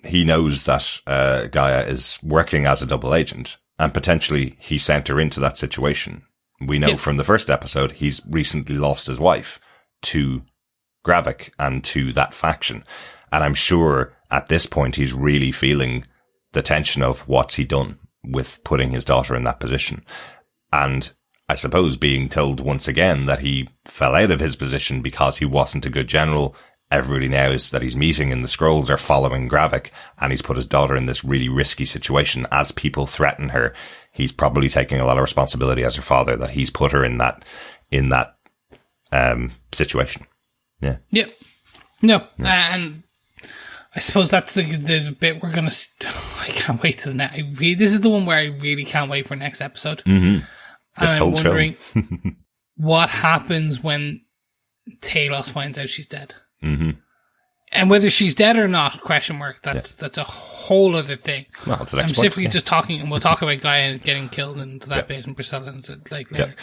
he knows that Gaia is working as a double agent, and potentially he sent her into that situation. We know from the first episode he's recently lost his wife to Gravik and to that faction. And I'm sure at this point he's really feeling the tension of what's he done with putting his daughter in that position. And I suppose being told once again that he fell out of his position because he wasn't a good general. Everybody knows that he's meeting and the Skrulls are following Gravik, and he's put his daughter in this really risky situation. As people threaten her, he's probably taking a lot of responsibility as her father that he's put her in that situation. Yeah. Yep. No, and I suppose that's the bit we're gonna. I can't wait to the next. This is the one where I really can't wait for next episode. Mm-hmm. And I'm wondering what happens when Talos finds out she's dead. Mm-hmm. And whether she's dead or not, question mark, that's a whole other thing. Well, it's an I'm specifically just talking, and we'll talk about Gaia getting killed and that bit and Priscilla and like later.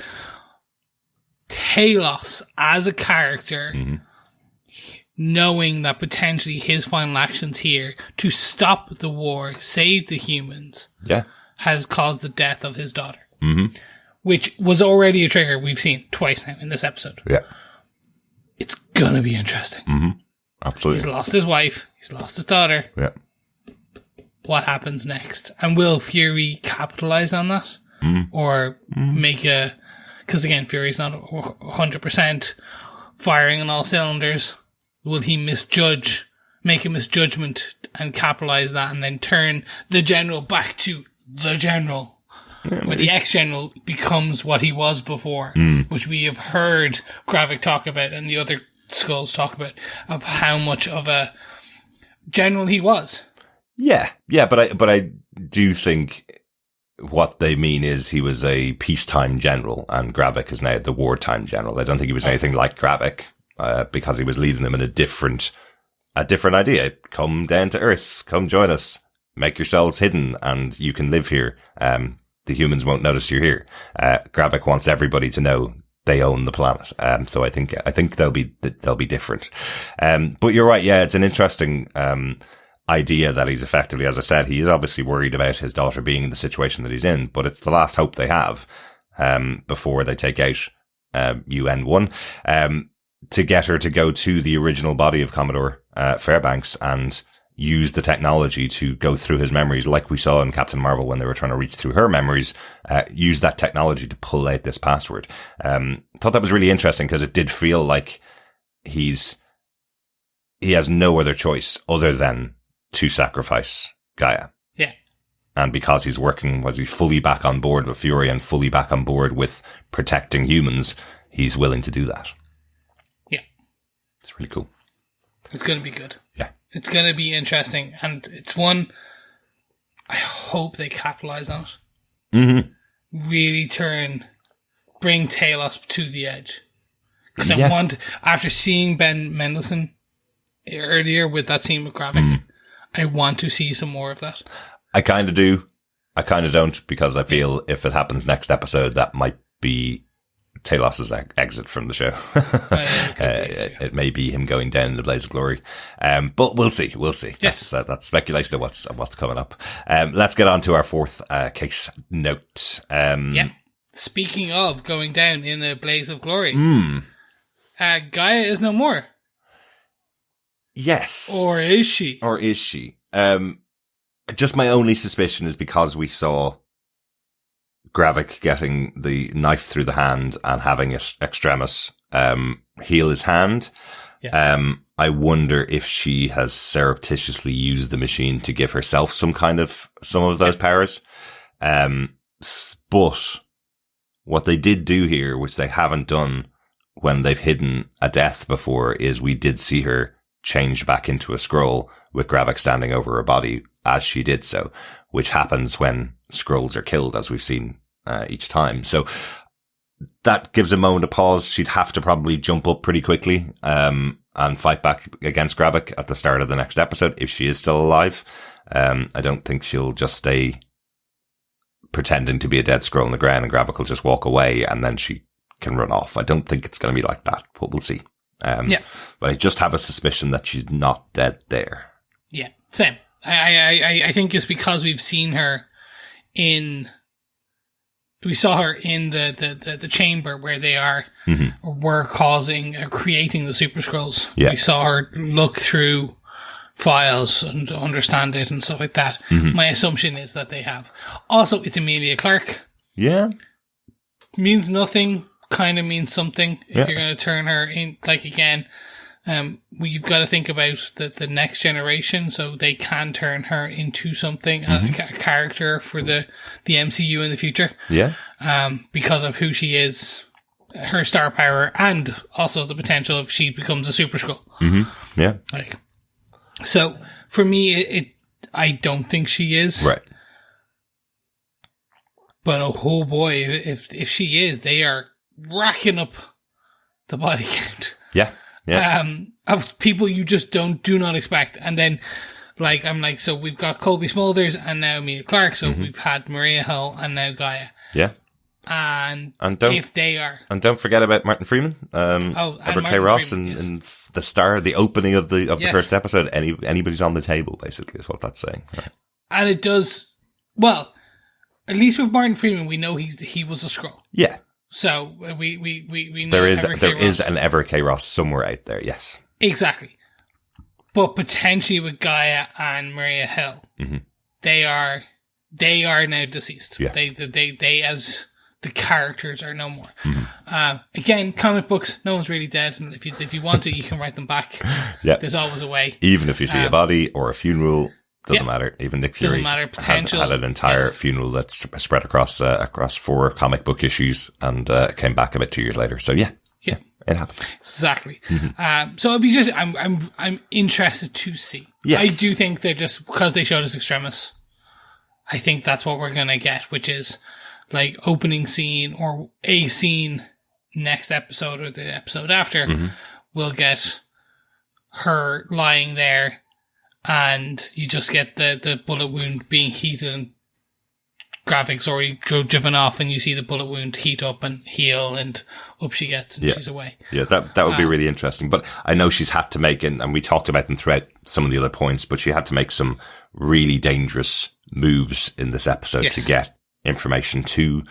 Talos as a character, knowing that potentially his final actions here to stop the war, save the humans, has caused the death of his daughter. Mm-hmm. Which was already a trigger we've seen twice now in this episode. Yeah. It's gonna be interesting. Mm-hmm. Absolutely. He's lost his wife. He's lost his daughter. Yeah. what happens next. And will Fury capitalize on that? Or make a... Because again, Fury's not 100% firing on all cylinders. Will he make a misjudgment and capitalize that and then turn the general back to the general? Where the ex-general becomes what he was before, which we have heard Gravik talk about and the other Skrulls talk about, of how much of a general he was. Yeah, but I do think what they mean is he was a peacetime general and Gravik is now the wartime general. I don't think he was anything like Gravik, because he was leading them in a different idea. Come down to Earth, come join us, make yourselves hidden and you can live here. The humans won't notice you're here. Gravik wants everybody to know they own the planet. So I think they'll be different. But you're right. Yeah, it's an interesting, idea that he's effectively, as I said, he is obviously worried about his daughter being in the situation that he's in, but it's the last hope they have, before they take out, UN1, to get her to go to the original body of Commodore, Fairbanks and use the technology to go through his memories, like we saw in Captain Marvel when they were trying to reach through her memories, use that technology to pull out this password. Thought that was really interesting because it did feel like he has no other choice other than to sacrifice Gaia. Yeah. And because he's fully back on board with Fury and fully back on board with protecting humans, he's willing to do that. Yeah. It's really cool. It's going to be good. Yeah. It's going to be interesting. And it's one I hope they capitalize on it. Mm-hmm. Really bring Talos to the edge. Because I want, after seeing Ben Mendelsohn earlier with that scene with Gravik, I want to see some more of that. I kind of do. I kind of don't, because I feel if it happens next episode, that might be Talos' exit from the show. It may be him going down in the blaze of glory. But we'll see. We'll see. Yes. That's speculation of what's coming up. Let's get on to our fourth case note. Speaking of going down in a blaze of glory, Gaia is no more. Yes. Or is she? Just my only suspicion is because we saw Gravik getting the knife through the hand and having Extremis heal his hand. Yeah. I wonder if she has surreptitiously used the machine to give herself some of those powers. But what they did do here, which they haven't done when they've hidden a death before, is we did see her change back into a Skrull with Gravik standing over her body as she did so, which happens when Skrulls are killed, as we've seen each time. So that gives a moment of pause. She'd have to probably jump up pretty quickly and fight back against Gravik at the start of the next episode if she is still alive. I don't think she'll just stay pretending to be a dead Skrull on the ground and Gravik will just walk away and then she can run off. I don't think it's going to be like that, but we'll see. But I just have a suspicion that she's not dead there. Yeah, same. I think it's because we've seen her we saw her in the chamber where they were creating the Super Skrulls. Yeah. We saw her look through files and understand it and stuff like that. Mm-hmm. My assumption is that they have. Also, it's Emilia Clarke. Yeah. Means nothing, kind of means something if you're going to turn her in, like, again. You've got to think about the next generation, so they can turn her into something, a character for the MCU in the future. Yeah. Because of who she is, her star power, and also the potential if she becomes a Super Skrull. Mm-hmm. Yeah. So for me, I don't think she is. Right. But oh boy, if she is, they are racking up the body count. Yeah. Yeah. Of people you just do not expect. And then, so we've got Colby Smulders and now Emilia Clarke, so we've had Maria Hill and now Gaia. Yeah. And don't forget about Martin Freeman. Edward K. Ross and the star, the opening of the first episode. Anybody's on the table, basically, is what that's saying. Right. And it does, well, at least with Martin Freeman, we know he was a Skrull. Yeah. So we know there is an Ever K. Ross somewhere out there. Yes, exactly. But potentially with Gaia and Maria Hill, they are now deceased. Yeah. They as the characters are no more. Again, comic books, no one's really dead, and if you want to, you can write them back. Yeah. There's always a way. Even if you see a body or a funeral, doesn't Yeah. matter. Even Nick Fury Potential, had an entire yes. funeral that's spread across 4 comic book issues and came back a bit 2 years later. So yeah, it happens. Exactly. So it'd be I'm interested to see. Yes. I do think they're just because they showed us Extremis. I think that's what we're gonna get, which is like opening scene or a scene next episode or the episode after. We'll get her lying there, and you just get the bullet wound being heated and Gravik's already driven off, and you see the bullet wound heat up and heal, and up she gets, and she's away. Yeah, that would be really interesting. But I know she's had to make, and we talked about them throughout some of the other points, but she had to make some really dangerous moves in this episode to get information to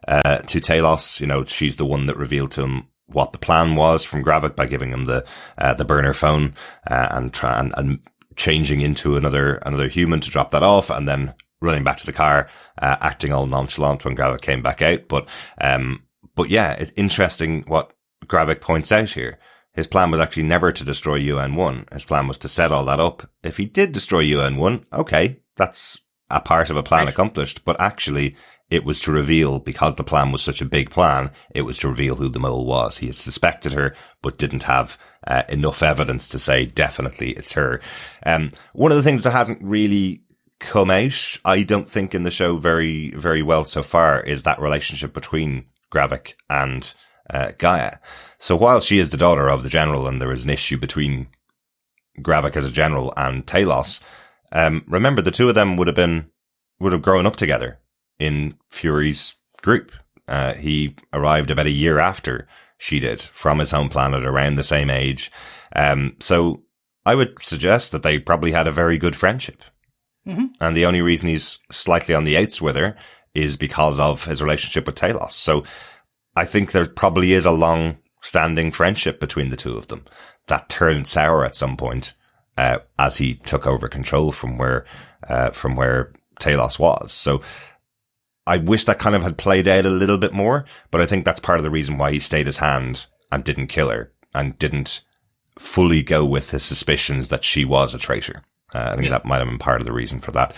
Talos. You know, she's the one that revealed to him what the plan was from Gravik by giving him the burner phone and changing into another human to drop that off, and then running back to the car, acting all nonchalant when Gravik came back out. But yeah, it's interesting what Gravik points out here. His plan was actually never to destroy UN-1. His plan was to set all that up. If he did destroy UN-1, okay, that's a part of a plan accomplished. But actually, it was to reveal, because the plan was such a big plan, it was to reveal who the mole was. He had suspected her, but didn't have enough evidence to say definitely it's her. One of the things that hasn't really come out, I don't think, in the show very, very well so far, is that relationship between Gravik and Gaia. So while she is the daughter of the general and there is an issue between Gravik as a general and Talos, remember the two of them would have grown up together in Fury's group. He arrived about a year after she did from his home planet, around the same age. So I would suggest that they probably had a very good friendship. And the only reason he's slightly on the outs with her is because of his relationship with Talos. So I think there probably is a long-standing friendship between the two of them that turned sour at some point as he took over control from where Talos was. So I wish that kind of had played out a little bit more, but I think that's part of the reason why he stayed his hand and didn't kill her and didn't fully go with his suspicions that she was a traitor. I think that might have been part of the reason for that.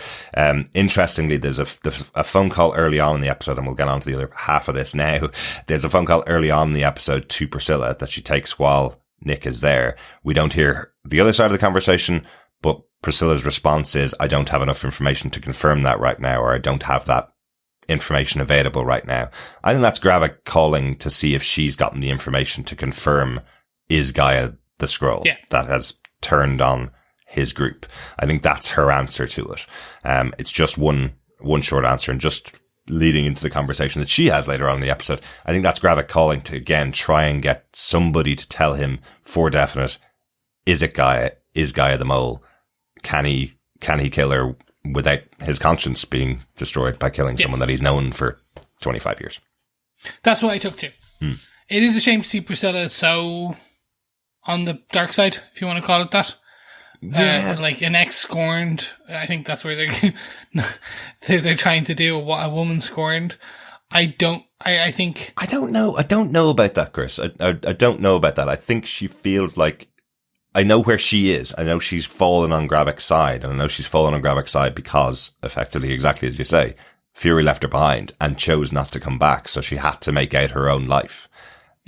Interestingly, there's a phone call early on in the episode, and we'll get on to the other half of this now. There's a phone call early on in the episode to Priscilla that she takes while Nick is there. We don't hear the other side of the conversation, but Priscilla's response is, I don't have enough information to confirm that right now, or I don't have that information available right now. I think that's Gravik calling to see if she's gotten the information to confirm, is Gaia the Skrull that has turned on his group. I think that's her answer to it. It's just one short answer, and just leading into the conversation that she has later on in the episode. I think that's Gravik calling to, again, try and get somebody to tell him for definite, is it Gaia? Is Gaia the mole? Can he kill her without his conscience being destroyed by killing someone that he's known for 25 years? That's what I took to. It is a shame to see Priscilla so on the dark side, if you want to call it that. Like an ex scorned. I think that's where they're trying to do a woman scorned. I don't know about that, Chris. I don't know about that. I think she feels like, I know where she is. I know she's fallen on Gravik's side, and I know she's fallen on Gravik's side because, effectively, exactly as you say, Fury left her behind and chose not to come back, so she had to make out her own life.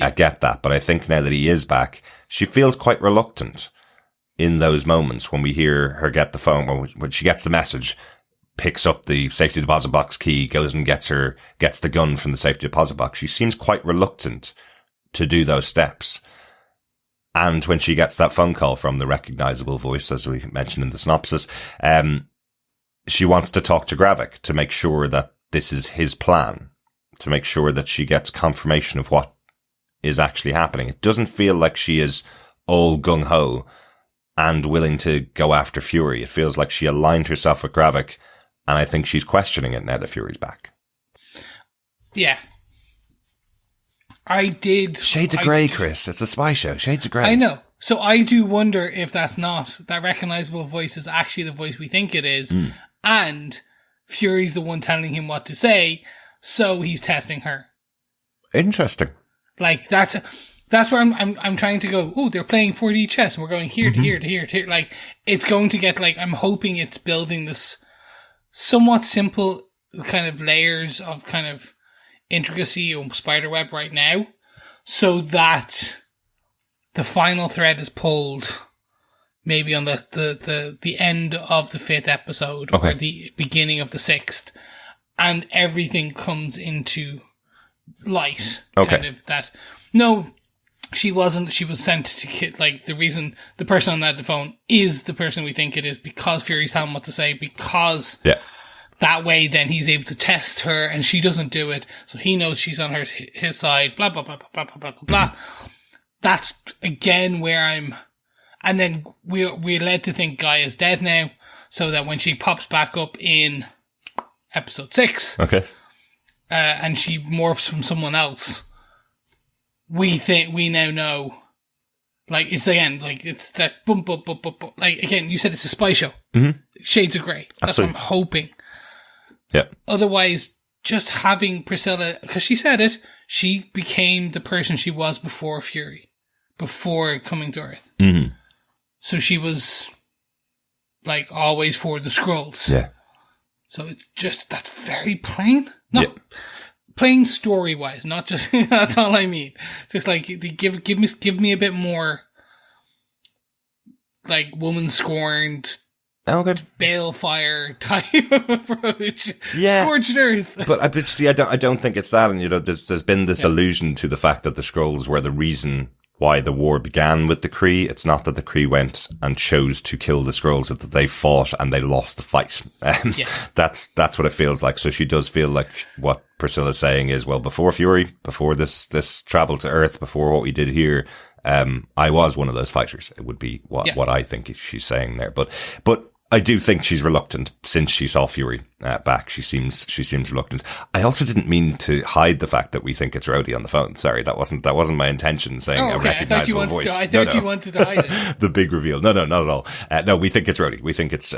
I get that, but I think now that he is back, she feels quite reluctant in those moments when we hear her get the phone, when she gets the message, picks up the safety deposit box key, goes and gets the gun from the safety deposit box. She seems quite reluctant to do those steps. And when she gets that phone call from the recognizable voice, as we mentioned in the synopsis, she wants to talk to Gravik to make sure that this is his plan, to make sure that she gets confirmation of what is actually happening. It doesn't feel like she is all gung-ho and willing to go after Fury. It feels like she aligned herself with Gravik, and I think she's questioning it now that Fury's back. Yeah. I did. Shades of Grey, Chris. It's a spy show. Shades of Grey. I know. So I do wonder if that recognizable voice is actually the voice we think it is, and Fury's the one telling him what to say, so he's testing her. Interesting. Like that's where I'm trying to go. Oh, they're playing 4D chess, and we're going here to here to here to here. Like it's going to get like I'm hoping it's building this somewhat simple kind of layers of kind of intricacy on spiderweb right now, so that the final thread is pulled maybe on the end of the 5th episode or the beginning of the 6th, and everything comes into light. Kind of that. No, she wasn't. She was sent to like the reason the person on the phone is the person we think it is because Fury's telling him what to say, because that way then he's able to test her and she doesn't do it, so he knows she's on his side. Blah blah blah blah blah blah blah blah. That's again where I'm, and then we're led to think Guy is dead now, so that when she pops back up in episode 6, and she morphs from someone else, we now know, like it's again, like it's that boom boom boom boom boom. Like again, you said it's a spy show, Shades of Grey. That's what I'm hoping. Yeah. Otherwise, just having Priscilla, because she said it, she became the person she was before Fury. Before coming to Earth. So she was like always for the Skrulls. Yeah. So it's just, that's very plain. Not plain story wise, not just, that's all I mean. Just like, give me a bit more like woman scorned, balefire type of approach. Scorched Earth. But I don't think it's that. And there's been this allusion to the fact that the Skrulls were the reason why the war began with the Kree. It's not that the Kree went and chose to kill the Skrulls, it's that they fought and they lost the fight. That's what it feels like. So she does feel like what Priscilla's saying is, well, before Fury, before this travel to Earth, before what we did here, I was one of those fighters. It would be what I think she's saying there. But I do think she's reluctant since she saw Fury back. She seems reluctant. I also didn't mean to hide the fact that we think it's Rhodey on the phone. Sorry, that wasn't my intention. Saying a recognizable voice. I thought you wanted to hide it. The big reveal. No, not at all. No, we think it's Rhodey. We think it's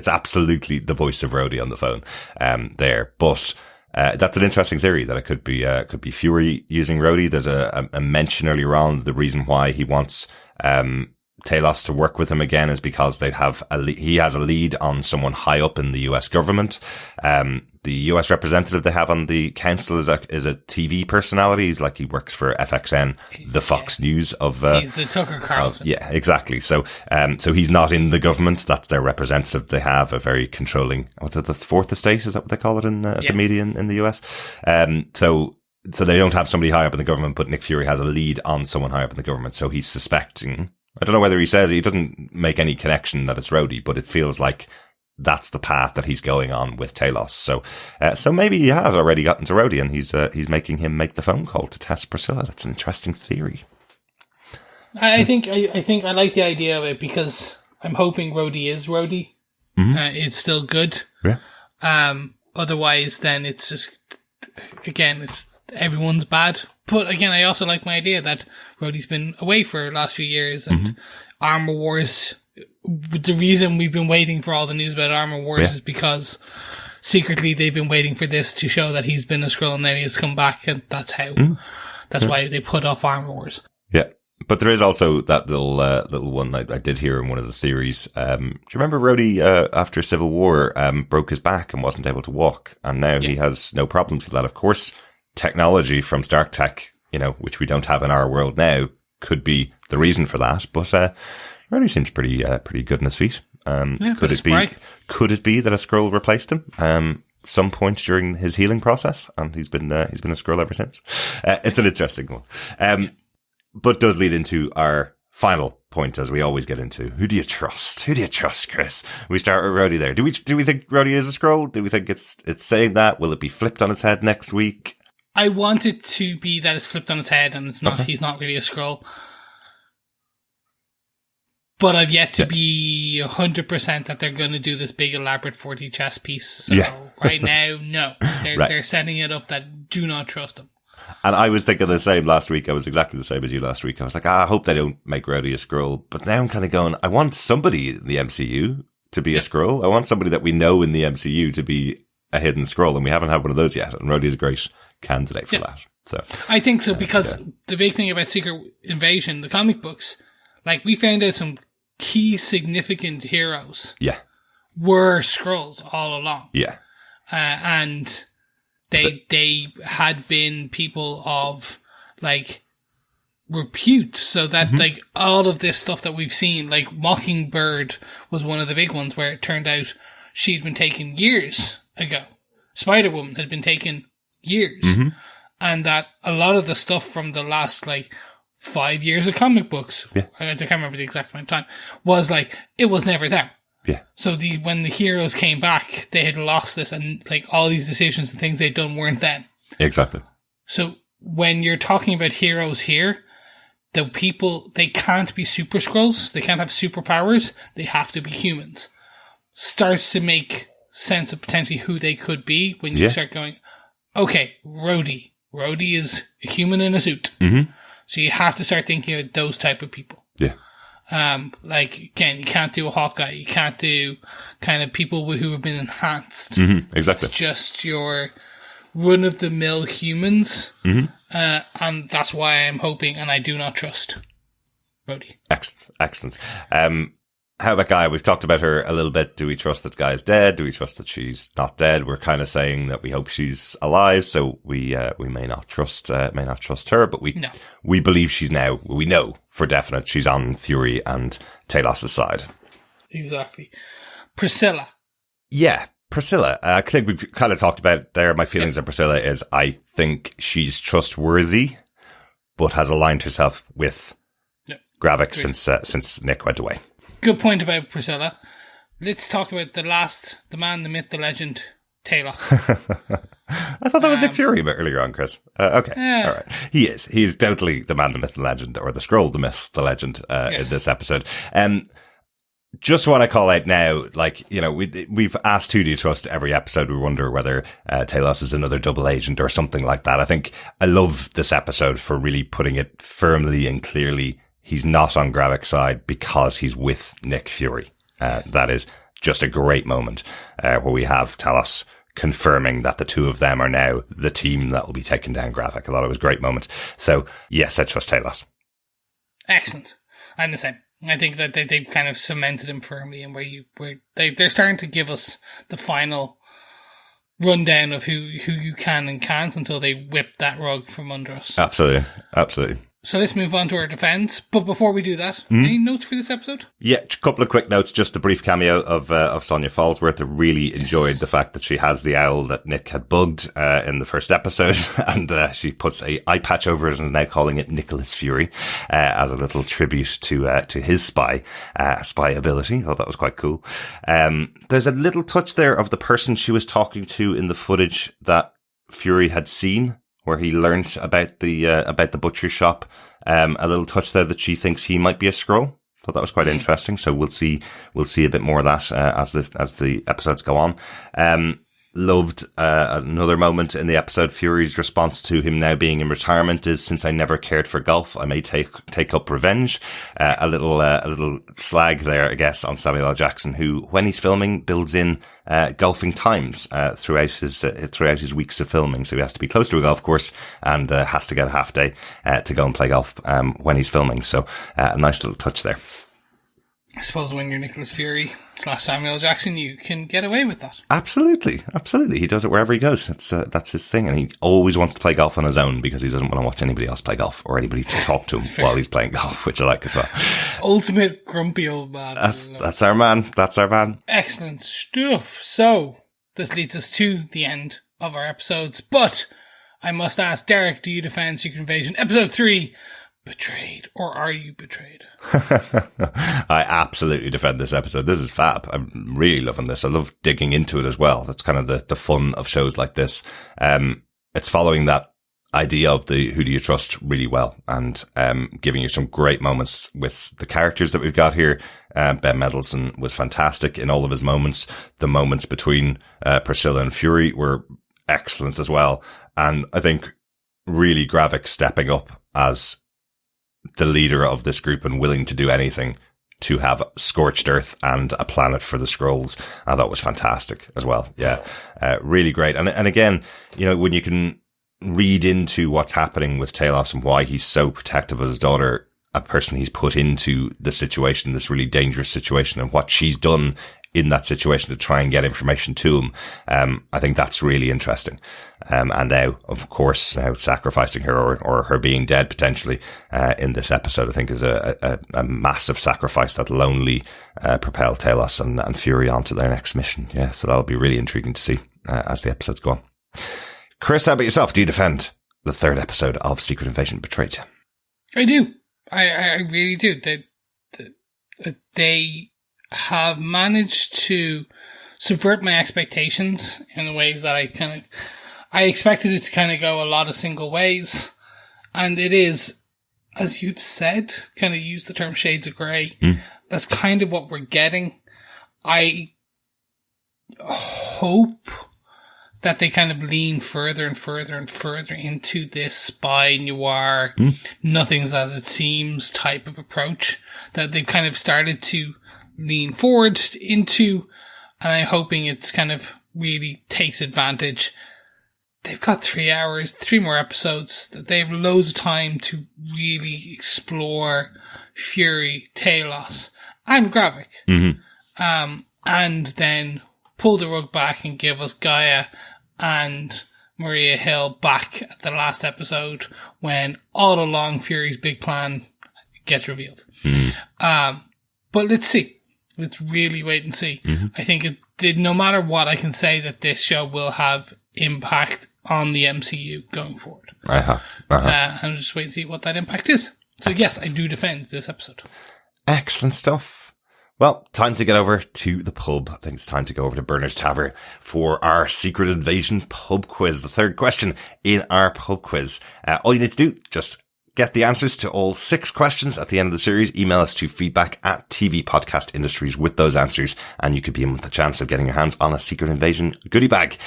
absolutely the voice of Rhodey on the phone. There, but. That's an interesting theory that it could be Fury using Rhodey. There's a mention earlier on. The reason why he wants, Talos to work with him again is because he has a lead on someone high up in the US government. The US representative they have on the council is a TV personality. He works for FXN, the Fox News of, he's the Tucker Carlson. Exactly. So he's not in the government. That's their representative. They have a very controlling, what's it, the fourth estate? Is that what they call it in the media in the US? So they don't have somebody high up in the government, but Nick Fury has a lead on someone high up in the government. So he's suspecting, I don't know whether he says, he doesn't make any connection that it's Rhodey, but it feels like that's the path that he's going on with Talos. So maybe he has already gotten to Rhodey and he's making him make the phone call to test Priscilla. That's an interesting theory. I think I like the idea of it because I'm hoping Rhodey is Rhodey. It's still good. Yeah. Otherwise, then it's just, again, it's everyone's bad. But again, I also like my idea that Rhodey's been away for the last few years and Armor Wars, the reason we've been waiting for all the news about Armor Wars is because secretly they've been waiting for this to show that he's been a Skrull and now he has come back, and that's how. That's why they put off Armor Wars. Yeah. But there is also that little one I did hear in one of the theories. Do you remember Rhodey, after Civil War, broke his back and wasn't able to walk, and now he has no problems with that. Of course, technology from Stark Tech, which we don't have in our world now, could be the reason for that. But Rhodey seems pretty good in his feet. Could it be that a Skrull replaced him? Some point during his healing process, and he's been a Skrull ever since. It's an interesting one. But does lead into our final point, as we always get into. Who do you trust? Who do you trust, Chris? We start with Rhodey there. Do we think Rhodey is a Skrull? Do we think it's saying that? Will it be flipped on its head next week? I want it to be that it's flipped on its head and it's not. He's not really a Skrull. But I've yet to be 100% that they're going to do this big elaborate 4D chess piece. So right now, no. They're setting it up that do not trust them. And I was thinking the same last week. I was exactly the same as you last week. I was like, I hope they don't make Rhodey a Skrull. But now I'm kind of going, I want somebody in the MCU to be a Skrull. I want somebody that we know in the MCU to be a hidden Skrull, and we haven't had one of those yet. And Rhodey's a great candidate for that. So I think so, because the big thing about Secret Invasion, the comic books, like, we found out some key significant heroes were Skrulls all along. Yeah. And they had been people of, like, repute, so that like all of this stuff that we've seen, like Mockingbird was one of the big ones where it turned out she'd been taken years ago. Spider-Woman had been taken years. And that a lot of the stuff from the last, like, 5 years of comic books, I can't remember the exact amount of time, was like, it was never them. Yeah. So when the heroes came back, they had lost this, and like all these decisions and things they'd done weren't them. Exactly. So when you're talking about heroes here, the people, they can't be Super Skrulls, they can't have superpowers, they have to be humans. Starts to make sense of potentially who they could be when you start going, okay, Rhodey. Rhodey is a human in a suit. So you have to start thinking of those type of people. Yeah. Like, again, you can't do a Hawkeye. You can't do kind of people who have been enhanced. Exactly. It's just your run-of-the-mill humans. And that's why I'm hoping, and I do not trust Rhodey. Excellent. How about Guy? We've talked about her a little bit. Do we trust that Guy is dead? Do we trust that she's not dead? We're kind of saying that we hope she's alive, so we may not trust her, but we believe she's now. We know for definite she's on Fury and Talos' side. Exactly. Priscilla. Yeah, Priscilla. I think we've kind of talked about there. My feelings on Priscilla is I think she's trustworthy, but has aligned herself with Gravik since Nick went away. Good point about Priscilla. Let's talk about the man, the myth, the legend, Talos. I thought that was Nick Fury a bit earlier on, Chris. Okay. All right. He is. He's totally the man, the myth, the legend, or the Skrull, the myth, the legend in this episode. Just want to call out now, like, you know, we've asked who do you trust every episode. We wonder whether Talos is another double agent or something like that. I think I love this episode for really putting it firmly and clearly. He's not on Gravik's side because he's with Nick Fury. That is just a great moment where we have Talos confirming that the two of them are now the team that will be taking down Gravik. I thought it was a great moment. So, yes, I trust Talos. Excellent. I'm the same. I think that they've kind of cemented him firmly, and they're starting to give us the final rundown of who you can and can't until they whip that rug from under us. Absolutely. So let's move on to our defense. But before we do that, any notes for this episode? Yeah, a couple of quick notes. Just the brief cameo of Sonia Fallsworth. I really enjoyed the fact that she has the owl that Nick had bugged in the first episode, and she puts a eye patch over it and is now calling it Nicholas Fury as a little tribute to his spy ability. I thought that was quite cool. There's a little touch there of the person she was talking to in the footage that Fury had seen, where he learnt about the butcher shop. A little touch there that she thinks he might be a Skrull. Thought that was quite interesting. So we'll see a bit more of that as the episodes go on. Loved another moment in the episode. Fury's response to him now being in retirement is, "Since I never cared for golf, I may take up revenge." A little slag there, I guess, on Samuel L. Jackson, who, when he's filming, builds in golfing times throughout his weeks of filming. So he has to be close to a golf course and has to get a half day to go and play golf when he's filming. So a nice little touch there. I suppose when you're Nicholas Fury / Samuel L. Jackson, you can get away with that. Absolutely. He does it wherever he goes. That's his thing. And he always wants to play golf on his own because he doesn't want to watch anybody else play golf or anybody to talk to him while he's playing golf, which I like as well. Ultimate grumpy old man. That's our man. Excellent stuff. So, this leads us to the end of our episodes. But I must ask, Derek, do you defend Secret Invasion Episode 3? Betrayed, or are you betrayed? I absolutely defend this episode. This is fab. I'm really loving this. I love digging into it as well. That's kind of the fun of shows like this. It's following that idea of the who do you trust really well, and giving you some great moments with the characters that we've got here. Ben Mendelsohn was fantastic in all of his moments. The moments between Priscilla and Fury were excellent as well. And I think really Gravik stepping up as the leader of this group and willing to do anything to have scorched earth and a planet for the Skrulls. I thought was fantastic as well. Yeah. Really great. And again, you know, when you can read into what's happening with Talos and why he's so protective of his daughter, a person he's put into the situation, this really dangerous situation, and what she's done in that situation to try and get information to him. I think that's really interesting. And now, of course, now sacrificing her or her being dead potentially, in this episode, I think is a massive sacrifice that'll only, propel Talos and Fury onto their next mission. Yeah. So that'll be really intriguing to see, as the episodes go on. Chris, how about yourself? Do you defend the third episode of Secret Invasion Betrayed? I do. I really do. They have managed to subvert my expectations in the ways that I expected it to kind of go a lot of single ways. And it is, as you've said, kind of use the term shades of grey. That's kind of what we're getting. I hope that they kind of lean further and further and further into this spy noir, nothing's as it seems type of approach that they've kind of started to lean forward into, and I'm hoping it's kind of really takes advantage. They've got 3 hours, 3 more episodes, that they have loads of time to really explore Fury, Talos, and Gravik. And then pull the rug back and give us Gaia and Maria Hill back at the last episode when all along Fury's big plan gets revealed. But let's see. Let's really wait and see. I think no matter what, I can say that this show will have impact on the MCU going forward. And just wait and see what that impact is. So yes, I do defend this episode. Excellent stuff. Well, time to get over to the pub. I think it's time to go over to Bernard's Tavern for our Secret Invasion pub quiz. The third question in our pub quiz. All you need to do, just get the answers to all 6 questions at the end of the series. Email us to feedback@TV Podcast Industries with those answers, and you could be in with a chance of getting your hands on a Secret Invasion goodie bag,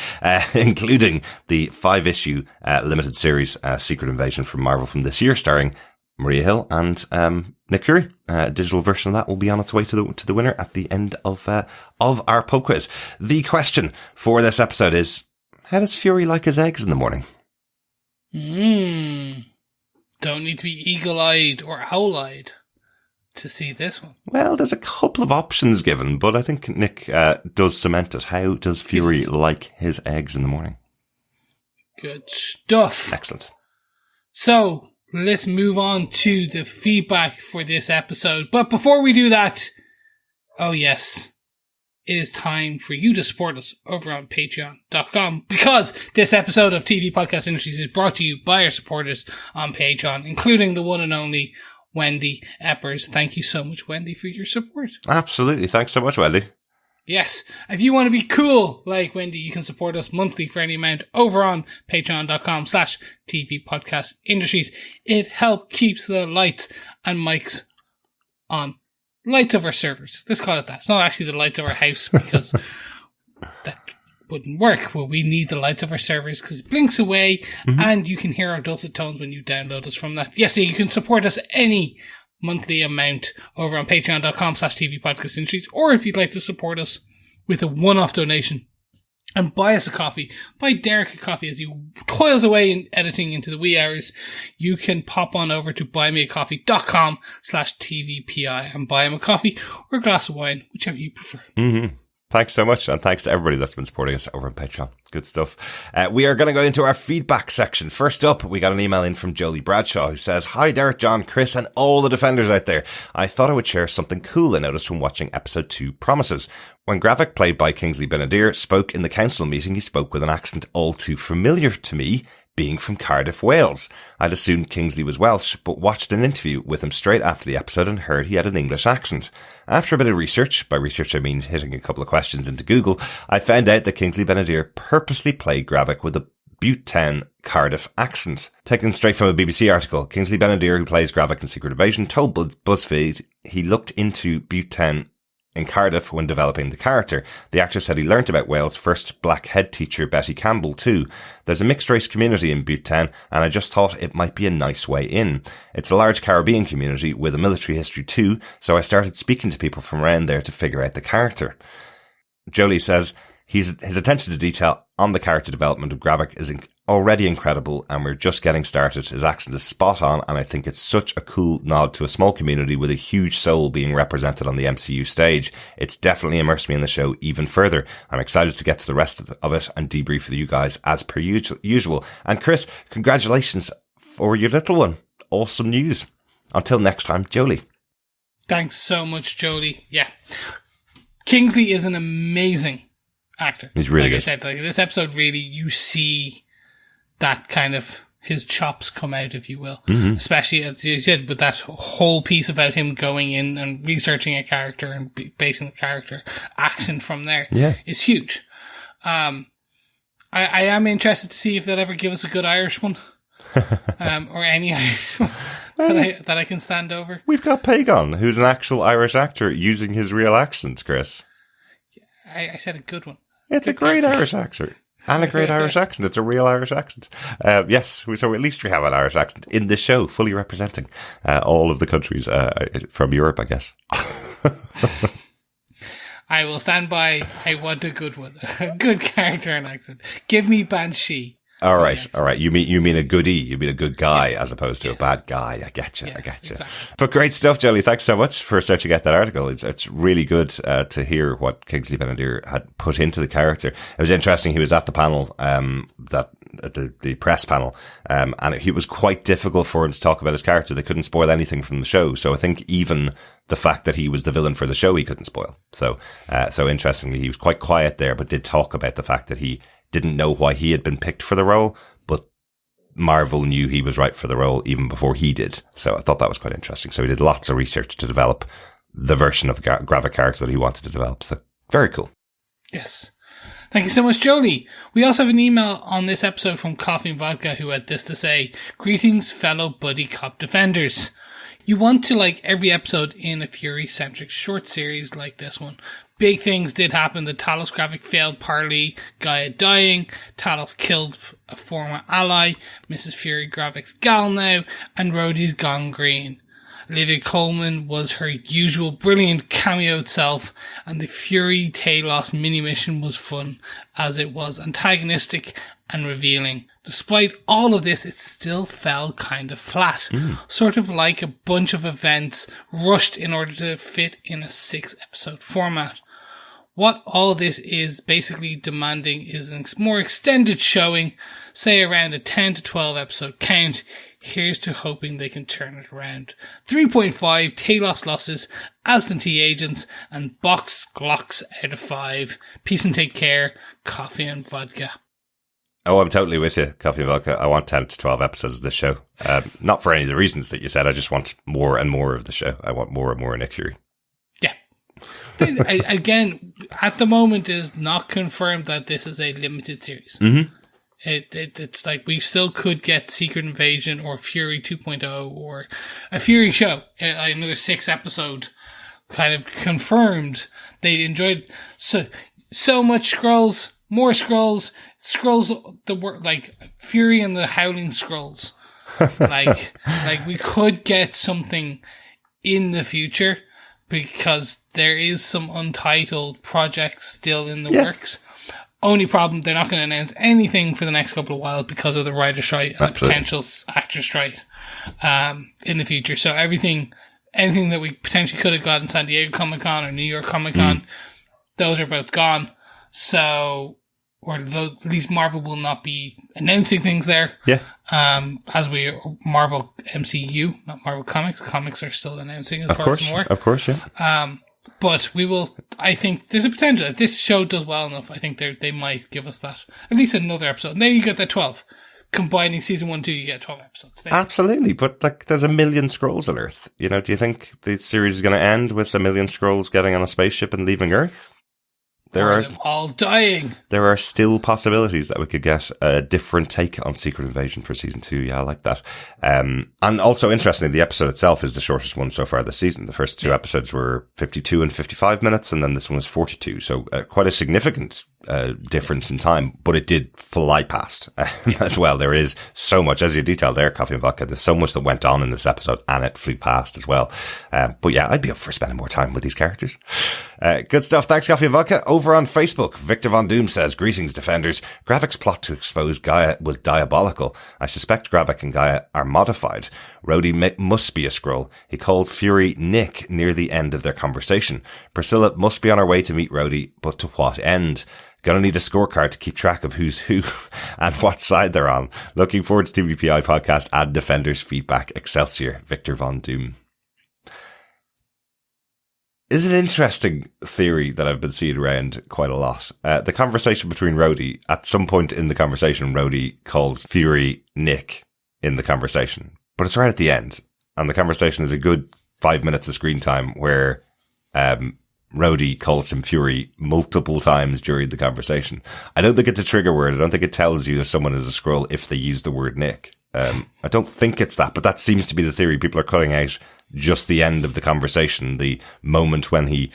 including the 5-issue limited series Secret Invasion from Marvel from this year, starring Maria Hill and Nick Fury. A digital version of that will be on its way to the winner at the end of our pub quiz. The question for this episode is: how does Fury like his eggs in the morning? Don't need to be eagle-eyed or owl-eyed to see this one. Well, there's a couple of options given, but I think Nick does cement it. How does Fury like his eggs in the morning? Good stuff. Excellent. So, let's move on to the feedback for this episode. But before we do that, oh yes, it is time for you to support us over on patreon.com, because this episode of TV Podcast Industries is brought to you by our supporters on Patreon, including the one and only Wendy Eppers. Thank you so much, Wendy, for your support. Absolutely. Thanks so much, Wendy. Yes. If you want to be cool like Wendy, you can support us monthly for any amount over on patreon.com/TV Podcast Industries. It helps keeps the lights and mics on. Lights of our servers. Let's call it that. It's not actually the lights of our house, because that wouldn't work. Well, we need the lights of our servers because it blinks away and you can hear our dulcet tones when you download us from that. Yes, so you can support us any monthly amount over on patreon.com/TV Podcast Industries, or if you'd like to support us with a one-off donation and buy us a coffee, buy Derek a coffee as he toils away in editing into the wee hours, you can pop on over to buymeacoffee.com/TVPI and buy him a coffee or a glass of wine, whichever you prefer. Thanks so much, and thanks to everybody that's been supporting us over on Patreon. Good stuff. We are going to go into our feedback section. First up, we got an email in from Jolie Bradshaw, who says, "Hi Derek, John, Chris, and all the Defenders out there. I thought I would share something cool I noticed when watching episode 2 Promises. When Gravik, played by Kingsley Ben-Adir, spoke in the council meeting, he spoke with an accent all too familiar to me, being from Cardiff, Wales. I'd assumed Kingsley was Welsh, but watched an interview with him straight after the episode and heard he had an English accent. After a bit of research, by research I mean hitting a couple of questions into Google, I found out that Kingsley Ben-Adir purposely played Gravik with a Butte Town Cardiff accent. Taken straight from a BBC article, Kingsley Ben-Adir, who plays Gravik in Secret Invasion, told BuzzFeed he looked into Butte Town in Cardiff when developing the character. The actor said he learnt about Wales' first black head teacher, Betty Campbell, too. There's a mixed race community in Butte Town, and I just thought it might be a nice way in. It's a large Caribbean community with a military history too, so I started speaking to people from around there to figure out the character. Jolie says his attention to detail on the character development of Gravik is already incredible, and we're just getting started. His accent is spot on, and I think it's such a cool nod to a small community with a huge soul being represented on the MCU stage. It's definitely immersed me in the show even further. I'm excited to get to the rest of it and debrief with you guys as per usual. And Chris, congratulations for your little one. Awesome news. Until next time, Jolie. Thanks so much, Jolie. Yeah. Kingsley is an amazing actor. He's really good. I said, this episode really, you see that kind of his chops come out, if you will. Mm-hmm. Especially as you said, with that whole piece about him going in and researching a character and basing the character accent from there. Yeah. It's huge. I am interested to see if they'll ever give us a good Irish one. Or any Irish one that I can stand over. We've got Pagan, who's an actual Irish actor using his real accent, Chris. I said a good one. It's a great Irish actor. And a great Irish accent. It's a real Irish accent. Yes, so at least we have an Irish accent in this show, fully representing all of the countries from Europe, I guess. I will stand by. I want a good one. A good character and accent. Give me Banshee. All right. You mean a goodie. You mean a good guy, yes, as opposed to a bad guy. I get you. Exactly. But great stuff, Jolie. Thanks so much for searching out that article. It's really good to hear what Kingsley Ben-Adir had put into the character. It was interesting. He was at the panel, the press panel, and it was quite difficult for him to talk about his character. They couldn't spoil anything from the show. So I think even the fact that he was the villain for the show, he couldn't spoil. So interestingly, he was quite quiet there, but did talk about the fact that he didn't know why he had been picked for the role, but Marvel knew he was right for the role even before he did. So I thought that was quite interesting. So he did lots of research to develop the version of the Gravik character that he wanted to develop. So very cool. Yes. Thank you so much, Jolie. We also have an email on this episode from Coffee and Vodka, who had this to say: greetings, fellow buddy cop defenders. You want to like every episode in a Fury-centric short series like this one. Big things did happen. The Talos Gravik failed parlay, Gaia dying, Talos killed a former ally, Mrs. Fury Gravik's gal now, and Rhodey's gone green. Olivia Colman was her usual brilliant cameoed self, and the Fury Talos mini-mission was fun, as it was antagonistic and revealing. Despite all of this, it still fell kind of flat. Sort of like a bunch of events rushed in order to fit in a 6-episode format. What all this is basically demanding is a more extended showing, say around a 10 to 12 episode count. Here's to hoping they can turn it around. 3.5 Talos losses, absentee agents, and boxed Glocks out of 5. Peace and take care. Coffee and Vodka. Oh, I'm totally with you, Coffee and Vodka. I want 10 to 12 episodes of this show. Not for any of the reasons that you said. I just want more and more of the show. I want more and more Nick Fury. Yeah. Again, at the moment, it is not confirmed that this is a limited series. Mm-hmm. It's like we still could get Secret Invasion or Fury 2.0 or a Fury show. Another 6-episode kind of confirmed. They enjoyed so much Skrulls, more Skrulls, like Fury and the Howling Skrulls. like we could get something in the future because there is some untitled projects still in the works. Only problem, they're not going to announce anything for the next couple of while because of the writer strike and the potential actor strike in the future. So anything that we potentially could have got in San Diego Comic-Con or New York Comic-Con, those are both gone. So, or at least Marvel will not be announcing things there. Yeah. As we Marvel MCU, not Marvel Comics. Comics are still announcing as far as more. Of course, yeah. But we will, I think there's a potential. If this show does well enough, I think they might give us that. At least another episode. And then you get that 12. Combining season 1 and 2, you get 12 episodes. There. Absolutely. But like, there's 1 million Skrulls on Earth. You know, do you think the series is going to end with 1 million Skrulls getting on a spaceship and leaving Earth? them all dying. There are still possibilities that we could get a different take on Secret Invasion for season 2. Yeah, I like that. And also, interestingly, the episode itself is the shortest one so far this season. The first 2 episodes were 52 and 55 minutes, and then this one was 42. So quite a significant difference in time, but it did fly past as well. There is so much, as you detailed there, Coffee and Vodka, there's so much that went on in this episode, and it flew past as well. But yeah, I'd be up for spending more time with these characters. Good stuff. Thanks, Coffee and Vodka. Over on Facebook, Victor Von Doom says, "Greetings, Defenders. Gravik's plot to expose Gaia was diabolical. I suspect Gravik and Gaia are modified. Rhodey must be a Skrull. He called Fury Nick near the end of their conversation. Priscilla must be on her way to meet Rhodey, but to what end? Gonna need a scorecard to keep track of who's who and what side they're on. Looking forward to TVPI podcast and Defenders feedback. Excelsior." Victor Von Doom. Is an interesting theory that I've been seeing around quite a lot. The conversation between Rhodey, at some point in the conversation, Rhodey calls Fury Nick in the conversation, but it's right at the end. And the conversation is a good 5 minutes of screen time where, Rhodey calls him Fury multiple times during the conversation. I don't think it's a trigger word. I don't think it tells you if someone is a Skrull if they use the word Nick. I don't think it's that, but that seems to be the theory. People are cutting out just the end of the conversation, the moment when he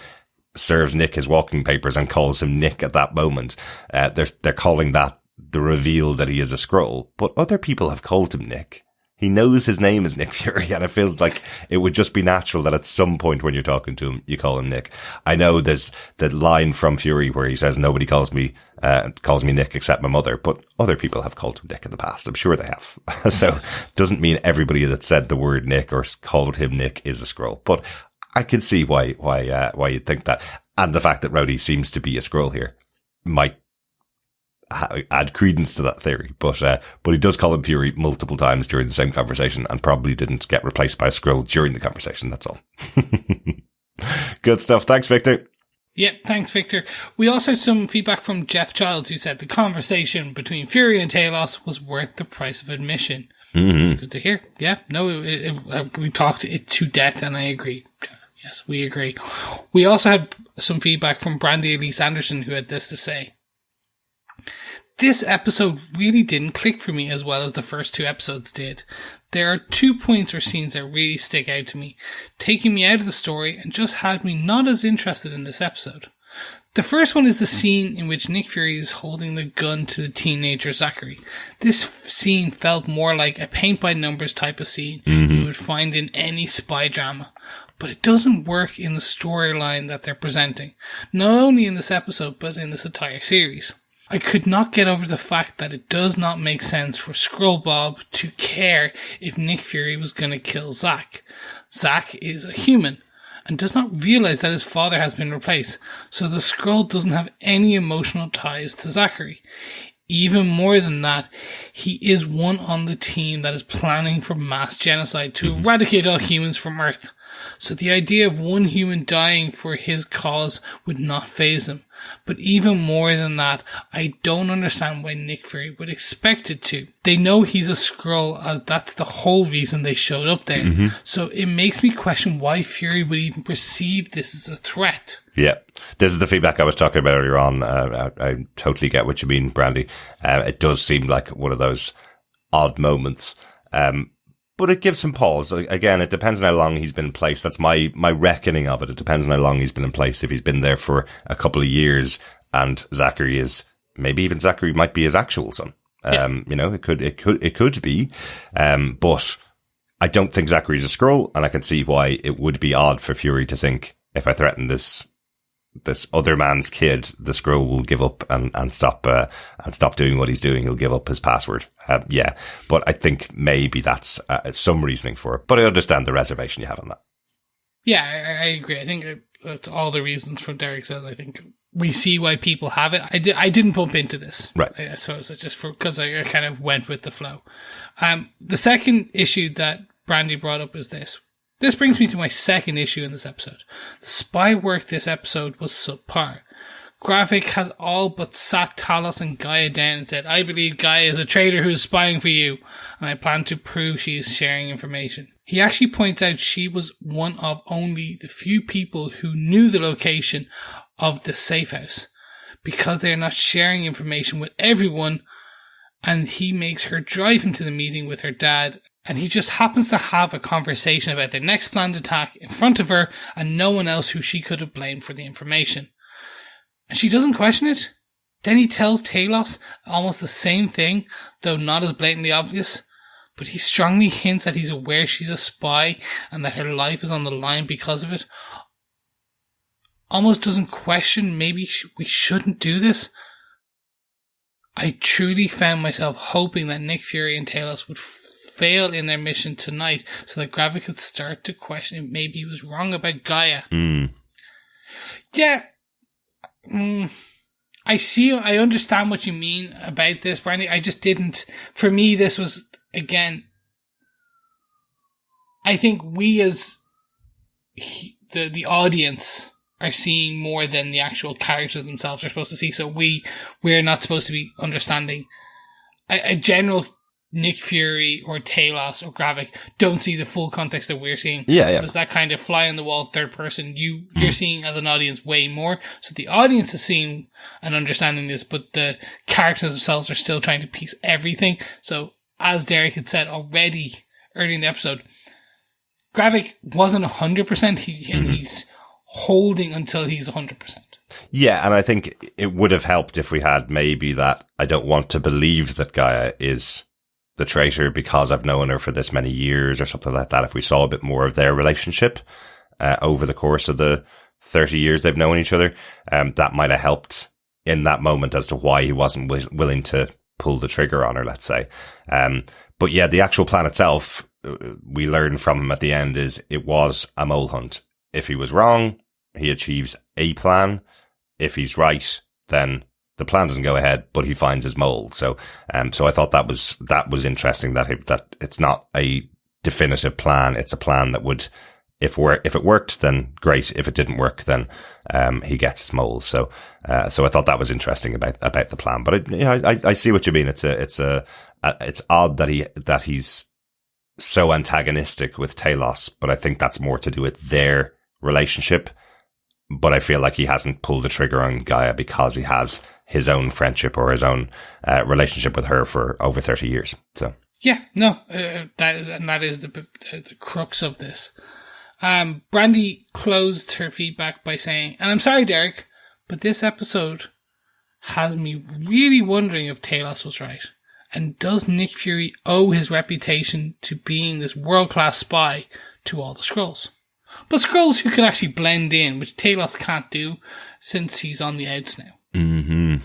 serves Nick his walking papers and calls him Nick at that moment. They're calling that the reveal that he is a Skrull, but other people have called him Nick. He knows his name is Nick Fury, and it feels like it would just be natural that at some point when you're talking to him, you call him Nick. I know there's the line from Fury where he says, "Nobody calls me Nick except my mother," but other people have called him Nick in the past. I'm sure they have. So doesn't mean everybody that said the word Nick or called him Nick is a Skrull, but I can see why you'd think that. And the fact that Rhodey seems to be a Skrull here might add credence to that theory, but he does call him Fury multiple times during the same conversation and probably didn't get replaced by a Skrull during the conversation. That's all. Good stuff. Thanks, Victor. Yep, thanks, Victor. We also had some feedback from Jeff Childs, who said the conversation between Fury and Talos was worth the price of admission. Mm-hmm. Good to hear. Yeah, no, we talked it to death, and I agree, Jeff. Yes, we agree. We also had some feedback from Brandy Elise Anderson, who had this to say. This episode really didn't click for me as well as the first 2 episodes did. There are 2 points or scenes that really stick out to me, taking me out of the story and just had me not as interested in this episode. The first one is the scene in which Nick Fury is holding the gun to the teenager Zachary. This scene felt more like a paint-by-numbers type of scene you would find in any spy drama. But it doesn't work in the storyline that they're presenting, not only in this episode but in this entire series. I could not get over the fact that it does not make sense for Skrull Bob to care if Nick Fury was going to kill Zach. Zach is a human and does not realize that his father has been replaced, so the Skrull doesn't have any emotional ties to Zachary. Even more than that, he is one on the team that is planning for mass genocide to eradicate all humans from Earth. So the idea of one human dying for his cause would not faze him. But even more than that, I don't understand why Nick Fury would expect it to. They know he's a Skrull, as that's the whole reason they showed up there. So it makes me question why Fury would even perceive this as a threat. Yeah, this is the feedback I was talking about earlier on. I totally get what you mean, Brandy. It does seem like one of those odd moments. But it gives him pause. Again, it depends on how long he's been in place. That's my reckoning of it. It depends on how long he's been in place. If he's been there for a couple of years and Zachary is, maybe even Zachary might be his actual son. You know, it could be. But I don't think Zachary's a Skrull, and I can see why it would be odd for Fury to think, if I threaten this other man's kid, the Skrull will give up and stop doing what he's doing. He'll give up his password. Yeah, but I think maybe that's some reasoning for it. But I understand the reservation you have on that. Yeah, I agree. I think that's all the reasons from Derek says. I think we see why people have it. I didn't bump into this. Right. I suppose it's just because I kind of went with the flow. The second issue that Brandy brought up is this. This brings me to my second issue in this episode. The spy work this episode was subpar. Gravik has all but sat Talos and Gaia down and said, "I believe Gaia is a traitor who is spying for you, and I plan to prove she is sharing information." He actually points out she was one of only the few people who knew the location of the safe house. because they're not sharing information with everyone, and he makes her drive him to the meeting with her dad, and he just happens to have a conversation about their next planned attack in front of her and no one else who she could have blamed for the information. And she doesn't question it. Then he tells Talos almost the same thing, though not as blatantly obvious, but he strongly hints that he's aware she's a spy and that her life is on the line because of it. Almost doesn't question maybe we shouldn't do this. I truly found myself hoping that Nick Fury and Talos would fail in their mission tonight so that Gravik could start to question if maybe he was wrong about Gaia. Yeah. I understand what you mean about this, Brandy. I just didn't. For me, this was, again, I think we as the audience are seeing more than the actual characters themselves are supposed to see. So we're not supposed to be understanding. A general Nick Fury or Talos or Gravik don't see the full context that we're seeing. Yeah. So it's that kind of fly on the wall third person you're seeing as an audience way more. So the audience is seeing and understanding this, but the characters themselves are still trying to piece everything. So as Derek had said already early in the episode, Gravik wasn't 100%, and he's holding until he's 100%. Yeah, and I think it would have helped if we had maybe that I don't want to believe that Gaia is the traitor because I've known her for this many years or something like that. If we saw a bit more of their relationship over the course of the 30 years they've known each other, that might have helped in that moment as to why he wasn't willing to pull the trigger on her, let's say. But yeah, the actual plan itself, we learn from him at the end, is it was a mole hunt. If he was wrong, he achieves a plan. If he's right, then the plan doesn't go ahead, but he finds his mole. So I thought that was interesting that it's not a definitive plan. It's a plan that would, if it worked, then great. If it didn't work, then he gets his mole. So I thought that was interesting about the plan. But I see what you mean. It's odd that he's so antagonistic with Talos, but I think that's more to do with their relationship. But I feel like he hasn't pulled the trigger on Gaia because he has his own friendship or his own relationship with her for over 30 years. So yeah, no, that is the crux of this. Brandy closed her feedback by saying, and I'm sorry, Derek, but this episode has me really wondering if Talos was right. And does Nick Fury owe his reputation to being this world-class spy to all the Skrulls? But Skrulls who could actually blend in, which Talos can't do since he's on the outs now. Mm-hmm.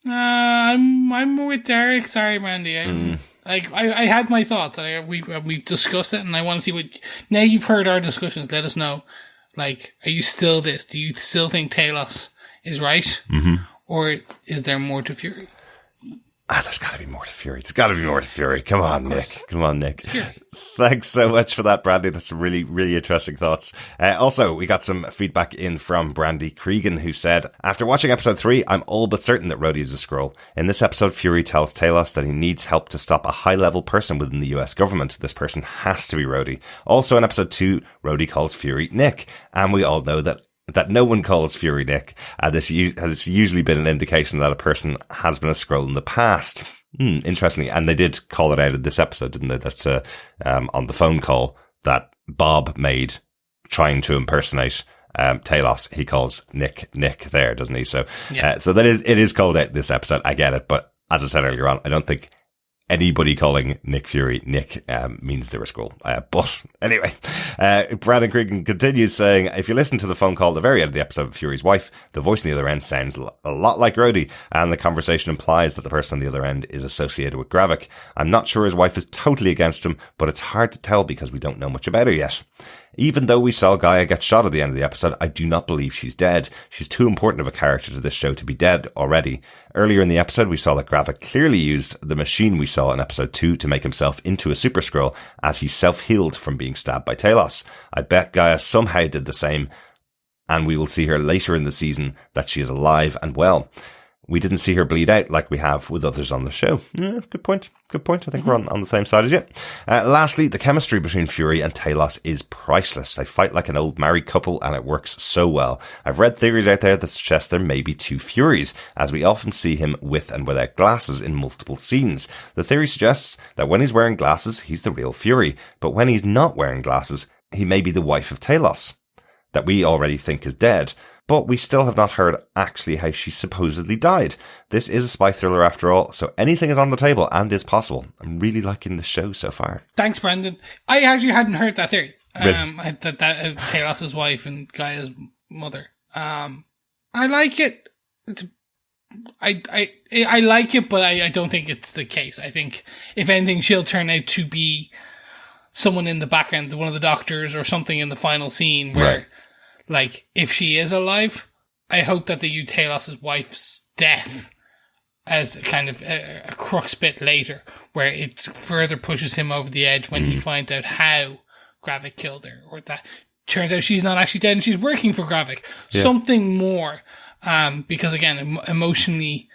I'm with Derek. Sorry, Brandy. I had my thoughts. We've discussed it, and I want to see what. Now you've heard our discussions. Let us know. Like, are you still this? Do you still think Talos is right, or is there more to Fury? There's got to be more to Fury. There's got to be more to Fury. Come on, Nick. Come on, Nick. Thanks so much for that, Brandy. That's some really, really interesting thoughts. Also, we got some feedback in from Brandy Cregan, who said, after watching episode 3, I'm all but certain that Rhodey is a Skrull. In this episode, Fury tells Talos that he needs help to stop a high-level person within the US government. This person has to be Rhodey. Also, in episode 2, Rhodey calls Fury Nick. And we all know that no one calls Fury Nick. This has usually been an indication that a person has been a Skrull in the past. Interestingly, and they did call it out in this episode, didn't they? That on the phone call that Bob made trying to impersonate Talos, he calls Nick there, doesn't he? So, yeah. So it is called out this episode. I get it, but as I said earlier on, I don't think anybody calling Nick Fury Nick means they're a Skrull. But anyway, Brandon Cregan continues saying, if you listen to the phone call at the very end of the episode of Fury's wife, the voice on the other end sounds a lot like Rhodey, and the conversation implies that the person on the other end is associated with Gravik. I'm not sure his wife is totally against him, but it's hard to tell because we don't know much about her yet. Even though we saw Gaia get shot at the end of the episode, I do not believe she's dead. She's too important of a character to this show to be dead already. Earlier in the episode, we saw that Gravik clearly used the machine we saw in episode 2 to make himself into a Super Skrull as he self-healed from being stabbed by Talos. I bet Gaia somehow did the same, and we will see her later in the season that she is alive and well. we didn't see her bleed out like we have with others on the show. Yeah, good point. Good point. I think we're on the same side as you. Lastly, the chemistry between Fury and Talos is priceless. They fight like an old married couple and it works so well. I've read theories out there that suggest there may be two Furies, as we often see him with and without glasses in multiple scenes. The theory suggests that when he's wearing glasses, he's the real Fury, but when he's not wearing glasses, he may be the wife of Talos, that we already think is dead. But we still have not heard actually how she supposedly died. This is a spy thriller after all, so anything is on the table and is possible. I'm really liking the show so far. Thanks, Brendan. I actually hadn't heard that theory. Really? That Talos' wife and Gaia's mother. I like it. I like it, but I don't think it's the case. I think, if anything, she'll turn out to be someone in the background, one of the doctors or something in the final scene where... Right. Like, if she is alive, I hope that they use Talos' wife's death as kind of a crux bit later, where it further pushes him over the edge when he finds out how Gravik killed her, or that turns out she's not actually dead and she's working for Gravik. Yeah. Something more, because again, emotionally,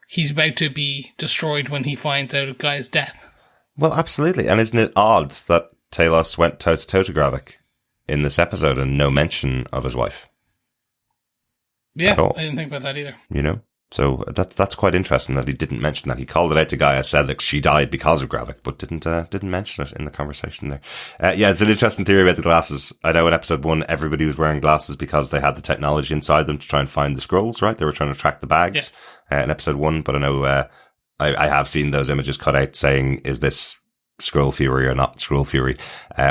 he's about to be destroyed when he finds out a guy's death. Well, absolutely. And isn't it odd that Talos went toe-to-toe to Gravik in this episode and no mention of his wife? Yeah, I didn't think about that either. You know? So that's quite interesting that he didn't mention that. He called it out to Gaia, said like she died because of Gravik, but didn't mention it in the conversation there. Yeah, it's an interesting theory about the glasses. I know in episode 1 everybody was wearing glasses because they had the technology inside them to try and find the Skrulls, right? They were trying to track the bags in episode 1, but I know I have seen those images cut out saying, is this Skrull Fury or not Skrull Fury,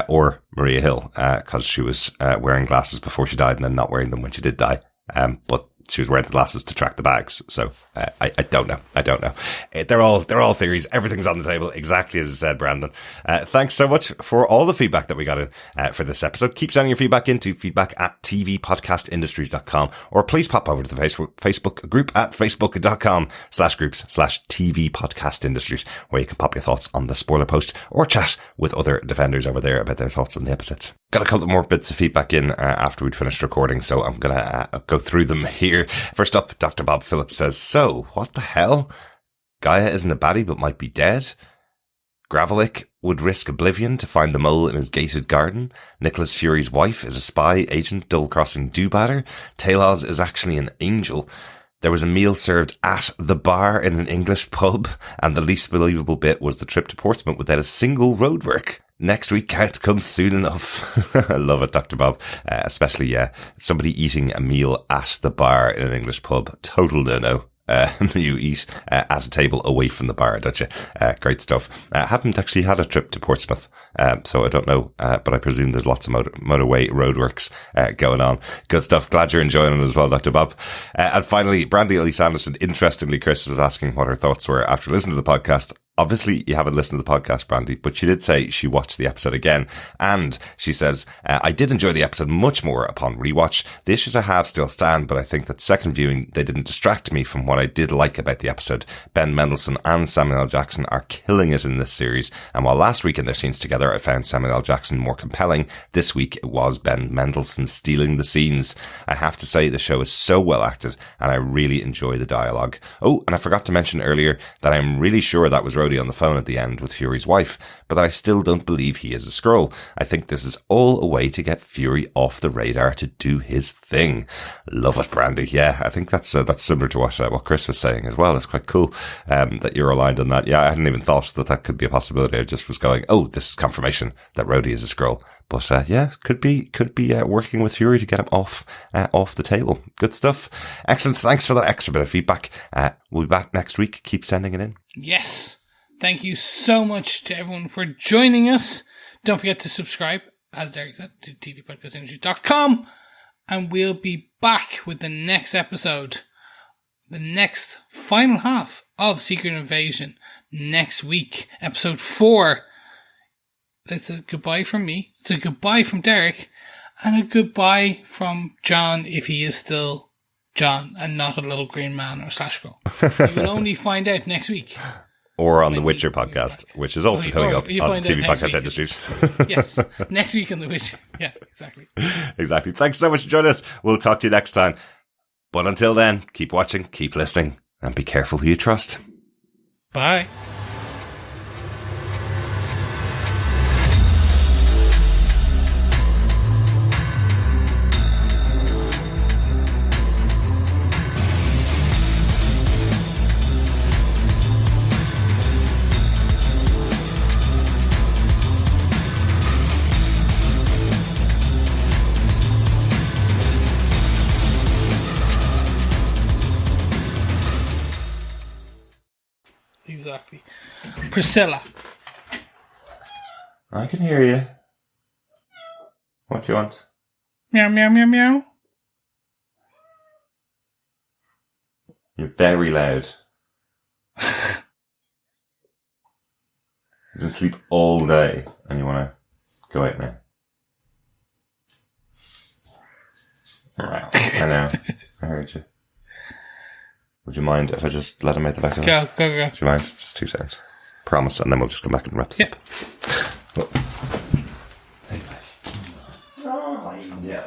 or Maria Hill, because she was wearing glasses before she died and then not wearing them when she did die. But she was wearing the glasses to track the bags. So I don't know. They're all theories. Everything's on the table, exactly as I said, Brandon. Thanks so much for all the feedback that we got in for this episode. Keep sending your feedback into feedback@tvpodcastindustries.com, or please pop over to the Facebook group at facebook.com/groups/tvpodcastindustries, where you can pop your thoughts on the spoiler post or chat with other defenders over there about their thoughts on the episodes. Got a couple more bits of feedback in after we'd finished recording, so I'm going to go through them here. First up, Dr. Bob Phillips says, so, what the hell? Gaia isn't a baddie but might be dead? Gravik would risk oblivion to find the mole in his gated garden? Nicholas Fury's wife is a spy agent double-crossing do-badder? Talos is actually an angel? There was a meal served at the bar in an English pub, and the least believable bit was the trip to Portsmouth without a single roadwork. Next week can't come soon enough. I love it, Dr. Bob. Especially, somebody eating a meal at the bar in an English pub. Total no-no. You eat at a table away from the bar, don't you? Great stuff. Haven't actually had a trip to Portsmouth, so I don't know, but I presume there's lots of motorway roadworks going on. Good stuff. Glad you're enjoying it as well, Dr. Bob. And finally, Brandy Elise Anderson. Interestingly, Chris was asking what her thoughts were after listening to the podcast. Obviously, you haven't listened to the podcast, Brandy, but she did say she watched the episode again. And she says, I did enjoy the episode much more upon rewatch. The issues I have still stand, but I think that second viewing, they didn't distract me from what I did like about the episode. Ben Mendelsohn and Samuel L. Jackson are killing it in this series. And while last week in their scenes together, I found Samuel L. Jackson more compelling, this week it was Ben Mendelsohn stealing the scenes. I have to say the show is so well acted and I really enjoy the dialogue. Oh, and I forgot to mention earlier that I'm really sure that was Rhodey on the phone at the end with Fury's wife, but I still don't believe he is a Skrull. I think this is all a way to get Fury off the radar to do his thing. Love it, Brandy. Yeah, I think that's similar to what Chris was saying as well. It's quite cool that you're aligned on that. Yeah, I hadn't even thought that could be a possibility. I just was going, oh, this is confirmation that Rhodey is a Skrull. But could be working with Fury to get him off the table. Good stuff. Excellent. Thanks for that extra bit of feedback. We'll be back next week. Keep sending it in. Yes. Thank you so much to everyone for joining us. Don't forget to subscribe, as Derek said, to tvpodcastindustries.com. And we'll be back with the next episode, the next final half of Secret Invasion next week. Episode 4. It's a goodbye from me. It's a goodbye from Derek. And a goodbye from John, if he is still John and not a little green man or Slash Girl. You will only find out next week. Or on the Witcher podcast, which is also coming up on TV Podcast Industries. Yes, next week on The Witcher. Yeah, exactly. Exactly. Thanks so much for joining us. We'll talk to you next time. But until then, keep watching, keep listening, And be careful who you trust. Bye. Exactly. Priscilla. I can hear you. What do you want? Meow, meow, meow, meow. You're very loud. You can sleep all day and you want to go out now. Wow. I know. I heard you. Would you mind if I just let him out the back door? Go. Would you mind? Just 2 seconds. Promise, and then we'll just come back and wrap this up. Oh, I know.